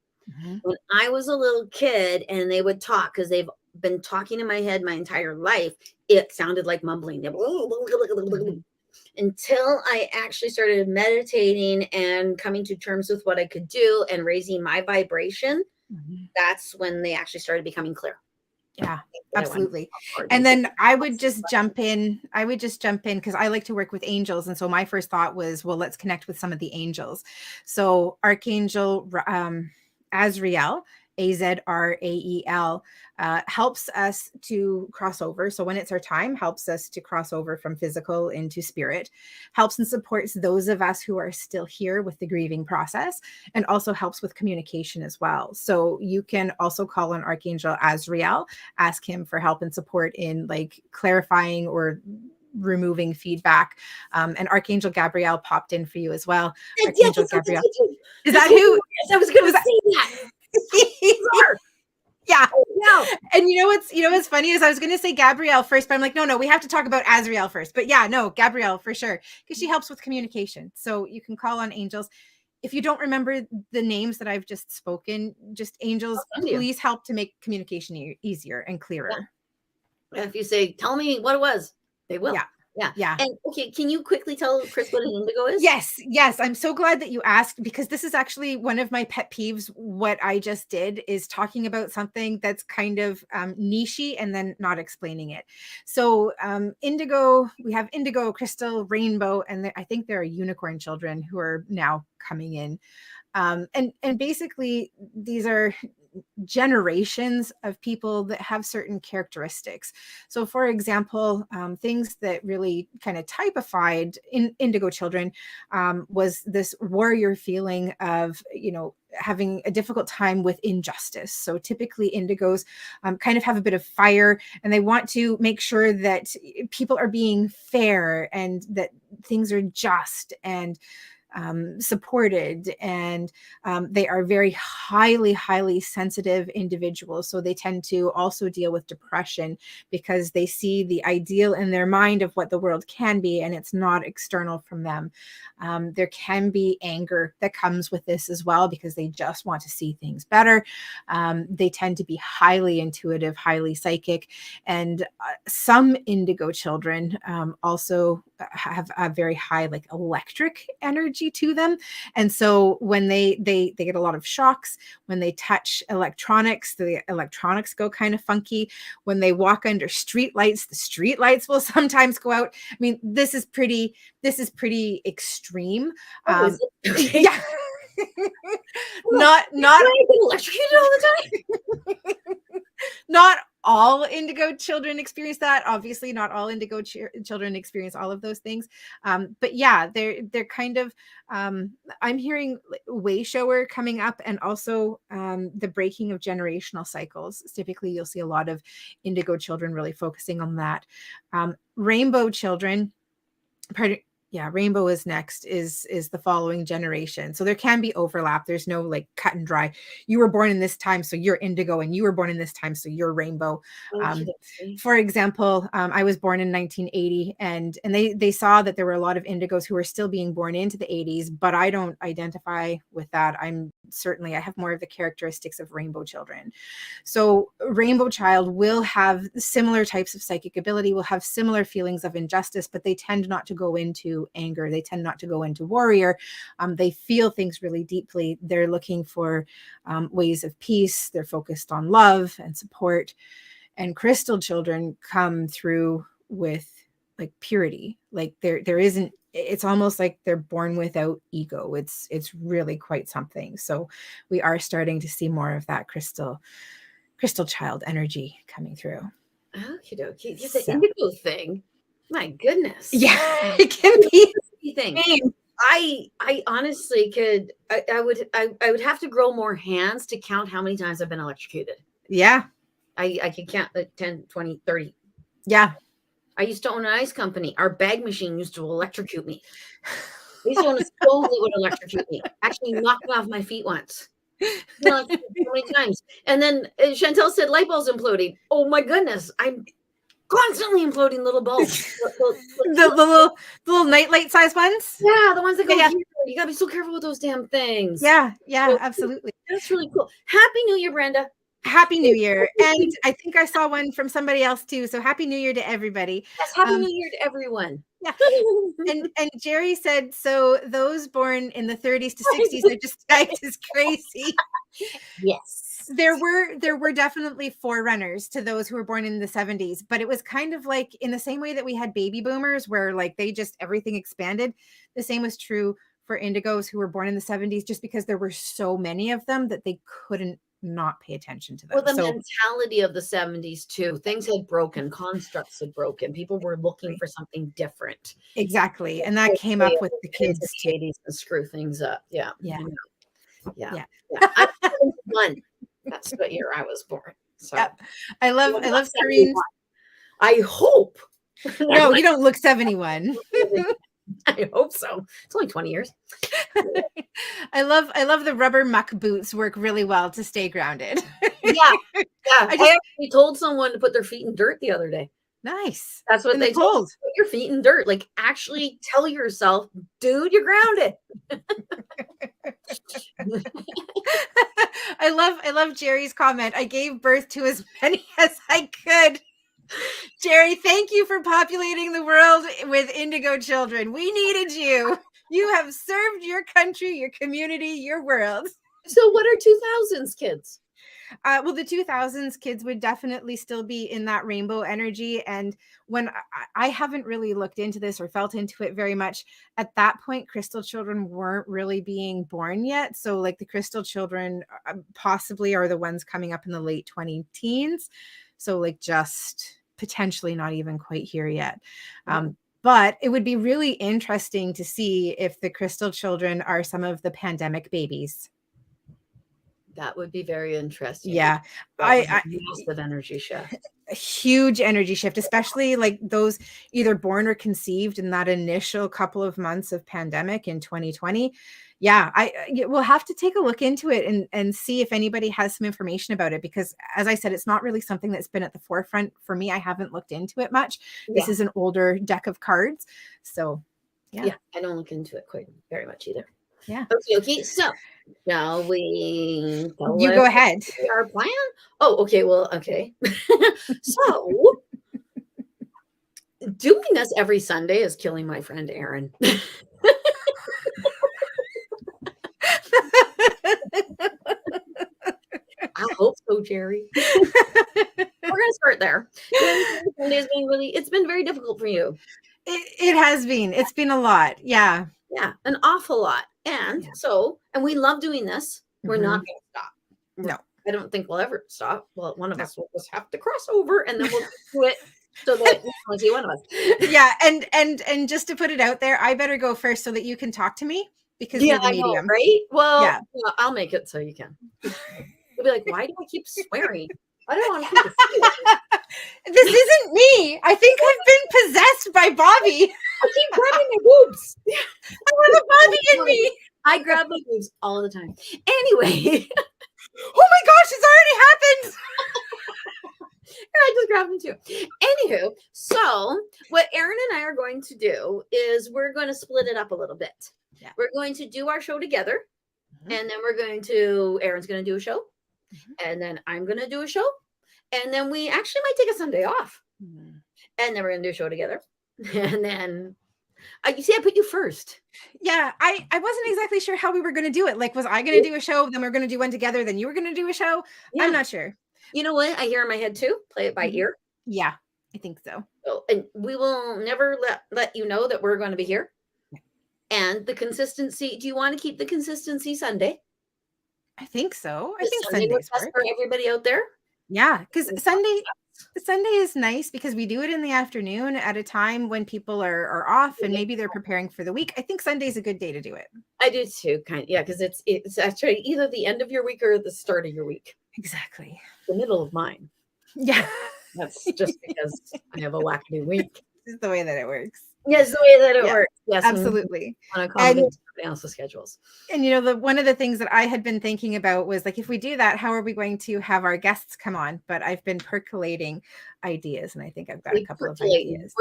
When I was a little kid and they would talk, because they've been talking in my head my entire life, it sounded like mumbling. until I actually started meditating and coming to terms with what I could do and raising my vibration. That's when they actually started becoming clear. Yeah, absolutely. And then I would just jump in because I like to work with angels. And so my first thought was, well, let's connect with some of the angels. So Archangel Azrael, Azrael, helps us to cross over. So when it's our time, helps us to cross over from physical into spirit, helps and supports those of us who are still here with the grieving process, and also helps with communication as well. So you can also call on Archangel Azrael, ask him for help and support in like clarifying or removing feedback. And Archangel Gabriel popped in for you as well. Archangel Gabriel. Is that who? I was going to say that. Yeah. And you know what's funny is I was going to say Gabrielle first, but I'm like, no, we have to talk about Azrael first. But yeah, no, Gabrielle for sure, because she helps with communication. So you can call on angels. If you don't remember the names that I've just spoken, just angels, please help to make communication easier and clearer. Yeah. If you say, tell me what it was, they will. Yeah. And okay, can you quickly tell Chris what an indigo is? Yes. I'm so glad that you asked, because this is actually one of my pet peeves. What I just did is talking about something that's kind of niche-y and then not explaining it. So indigo, we have indigo, crystal, rainbow, and I think there are unicorn children who are now coming in. And basically these are generations of people that have certain characteristics. So for example, things that really kind of typified in indigo children was this warrior feeling of, having a difficult time with injustice. So typically indigos kind of have a bit of fire, and they want to make sure that people are being fair and that things are just and supported, and they are very highly sensitive individuals. So they tend to also deal with depression because they see the ideal in their mind of what the world can be, and it's not external from them. There can be anger that comes with this as well, because they just want to see things better. They tend to be highly intuitive, highly psychic, and some indigo children also have a very high like electric energy to them. And so when they get a lot of shocks when they touch electronics, the electronics go kind of funky. When they walk under street lights, the street lights will sometimes go out. I mean, this is pretty extreme. Okay. Yeah. not electrocuted all the time. Not all indigo children experience that. Obviously, not all indigo children experience all of those things. But yeah, they're kind of, I'm hearing way shower coming up, and also the breaking of generational cycles. Typically, you'll see a lot of indigo children really focusing on that. Rainbow children, rainbow is next, is the following generation. So there can be overlap. There's no like cut and dry. You were born in this time, so you're indigo, and you were born in this time, so you're rainbow. For example, I was born in 1980, and they saw that there were a lot of indigos who were still being born into the 80s, but I don't identify with that. I have more of the characteristics of rainbow children. So rainbow child will have similar types of psychic ability, will have similar feelings of injustice, but they tend not to go into anger. They tend not to go into warrior. They feel things really deeply. They're looking for ways of peace. They're focused on love and support. And crystal children come through with like purity. Like there isn't, it's almost like they're born without ego. It's really quite something. So we are starting to see more of that crystal child energy coming through. Okie dokie. Just the indigo thing. My goodness. Yeah, it can be thing. I honestly could. I would have to grow more hands to count how many times I've been electrocuted. Yeah. I could count like 10, 20, 30. Yeah. I used to own an ice company. Our bag machine used to electrocute me. I used to own a stove that would electrocute me. Actually knocked me off my feet once. So many times. And then Chantel said light bulbs imploding. Oh my goodness. I'm constantly imploding little bulbs. the little nightlight size ones? Yeah, the ones that go here. You gotta be so careful with those damn things. Yeah, absolutely. That's really cool. Happy New Year, Brenda. Happy New Year. And I think I saw one from somebody else too. So Happy New Year to everybody. Yes, Happy New Year to everyone. Yeah. And Jerry said, so those born in the 30s to 60s are just tagged as crazy. Yes. There were definitely forerunners to those who were born in the 70s, but it was kind of like in the same way that we had baby boomers where like they just everything expanded. The same was true for indigos who were born in the 70s, just because there were so many of them that they couldn't not pay attention to them. Well, the mentality of the 70s too. Things had broken, constructs had broken. People were looking for something different. Exactly. And that came up with the kids too. 80s and screw things up. Yeah. Yeah. Yeah. I'm 71. That's what year I was born. So yep. I love Corinne's. I hope. No, you don't look 71. I hope so. It's only 20 years. I love the rubber muck boots work really well to stay grounded. Yeah. I actually told someone to put their feet in dirt the other day. Nice. That's what they told. Put your feet in dirt. Like actually tell yourself, dude, you're grounded. I love Jerry's comment. I gave birth to as many as I could. Jerry, thank you for populating the world with indigo children. We needed you. You have served your country, your community, your world. So what are 2000s kids? Well, the 2000s kids would definitely still be in that rainbow energy. And when I haven't really looked into this or felt into it very much, at that point, crystal children weren't really being born yet. So like the crystal children possibly are the ones coming up in the late 20 teens. So like just potentially not even quite here yet. But it would be really interesting to see if the crystal children are some of the pandemic babies. That would be very interesting. Yeah. Massive energy shift. A huge energy shift, especially like those either born or conceived in that initial couple of months of pandemic in 2020. Yeah, we'll have to take a look into it and see if anybody has some information about it, because as I said, it's not really something that's been at the forefront for me. I haven't looked into it much. This is an older deck of cards. So yeah, I don't look into it quite very much either. Yeah. Okay. So shall we go ahead. Our plan? Oh, okay. Well, okay. So doing this every Sunday is killing my friend Erin. I hope so, Jerry. We're gonna start there. It's been very difficult for you. It has been. It's been a lot. Yeah. Yeah, an awful lot. And and we love doing this. We're not going to stop. No. I don't think we'll ever stop. Well, one of us will just have to cross over and then we'll do it so that we'll see one of us. Yeah, and just to put it out there, I better go first so that you can talk to me, because you're the medium. I know, right? Well, I'll make it so you can. You'll be like, why do I keep swearing? I don't want to keep This isn't me. I think I've been possessed by Bobbi. I keep grabbing my boobs. I want a Bobbi in me. I grab my boobs all the time. Anyway. Oh my gosh, it's already happened. I just grabbed them too. Anywho, so what Erin and I are going to do is we're going to split it up a little bit. Yeah. We're going to do our show together. And then Erin's going to do a show. And then I'm going to do a show. And then we actually might take a Sunday off. And then we're going to do a show together. And then, you see, I put you first. Yeah, I wasn't exactly sure how we were going to do it. Like, was I going to do a show? Then we're going to do one together. Then you were going to do a show. Yeah. I'm not sure. You know what? I hear in my head too. Play it by ear. Yeah, I think so. And we will never let you know that we're going to be here. And the consistency. Do you want to keep the consistency Sunday? I think so. I think Sunday works best for everybody out there. Yeah, because Sunday is nice because we do it in the afternoon at a time when people are off and maybe they're preparing for the week. I think Sunday's a good day to do it. I do too, because it's actually either the end of your week or the start of your week. Exactly. The middle of mine. Yeah. That's just because I have a wacky week. This is the way that it works. Yes, the way that it works. Yes, absolutely. On accommodate somebody else's schedules. And one of the things that I had been thinking about was like, if we do that, how are we going to have our guests come on? But I've been percolating ideas, and I think I've got a couple of ideas.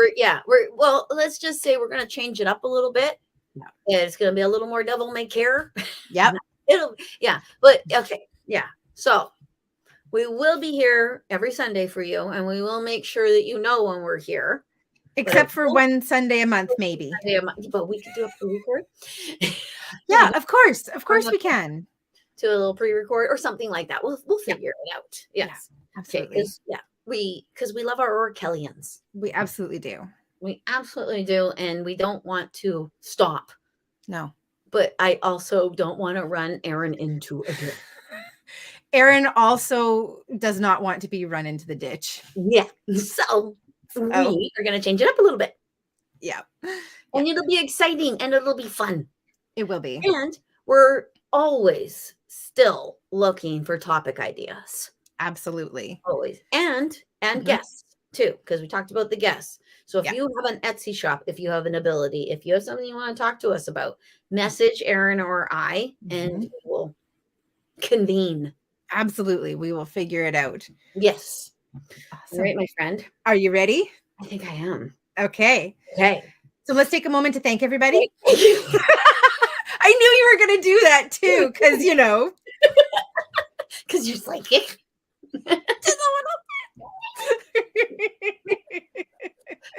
Well, let's just say we're going to change it up a little bit. Yeah. It's going to be a little more devil may care. Yep. But okay. Yeah. So We will be here every Sunday for you, and we will make sure that you know when we're here. Except for one Sunday a month, maybe. But we could do a pre-record. Yeah, of course we can. Do a little pre-record or something like that. We'll figure it out. Yes, yeah, absolutely. Because we love our Orkellians. We absolutely do. We absolutely do, and we don't want to stop. No, but I also don't want to run Erin into a ditch. Erin also does not want to be run into the ditch. Yeah, so we are going to change it up a little bit. Yeah, and it'll be exciting and it'll be fun. It will be, and we're always still looking for topic ideas. Absolutely, always, and guests too, because we talked about the guests. So if you have an Etsy shop, if you have an ability, if you have something you want to talk to us about, message Erin or I, and we will convene. Absolutely. We will figure it out. Yes. Awesome. All right, my friend. Are you ready? I think I am. Okay. Okay. So let's take a moment to thank everybody. Thank you. I knew you were going to do that too, because, you know. Because you're psychic.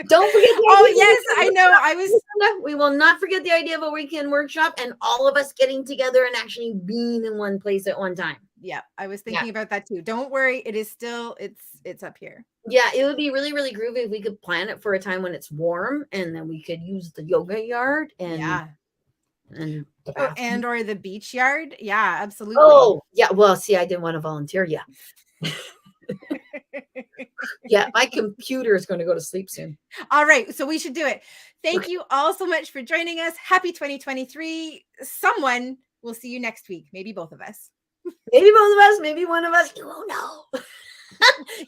Don't forget. Yes, I know. We will not forget the idea of a weekend workshop and all of us getting together and actually being in one place at one time. Yeah, I was thinking about that too. Don't worry, it is still it's up here. Yeah, it would be really, really groovy if we could plan it for a time when it's warm, and then we could use the yoga yard and and or the beach yard. Yeah, absolutely. Oh, yeah. Well, see, I didn't want to volunteer yet. Yeah, my computer is going to go to sleep soon. All right, so we should do it. Thank you all so much for joining us. Happy 2023. Someone will see you next week. Maybe both of us. Maybe both of us. Maybe one of us. You won't know.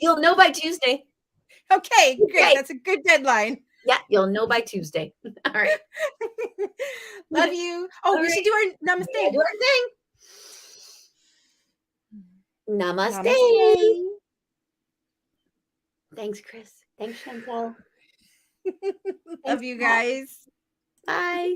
You'll know by Tuesday. Okay, great. That's a good deadline. Yeah, you'll know by Tuesday. All right. Love you. Oh, we should do our namaste. Yeah, do our thing. Namaste. Thanks, Chris. Thanks, Chantel. Love you guys. Bye.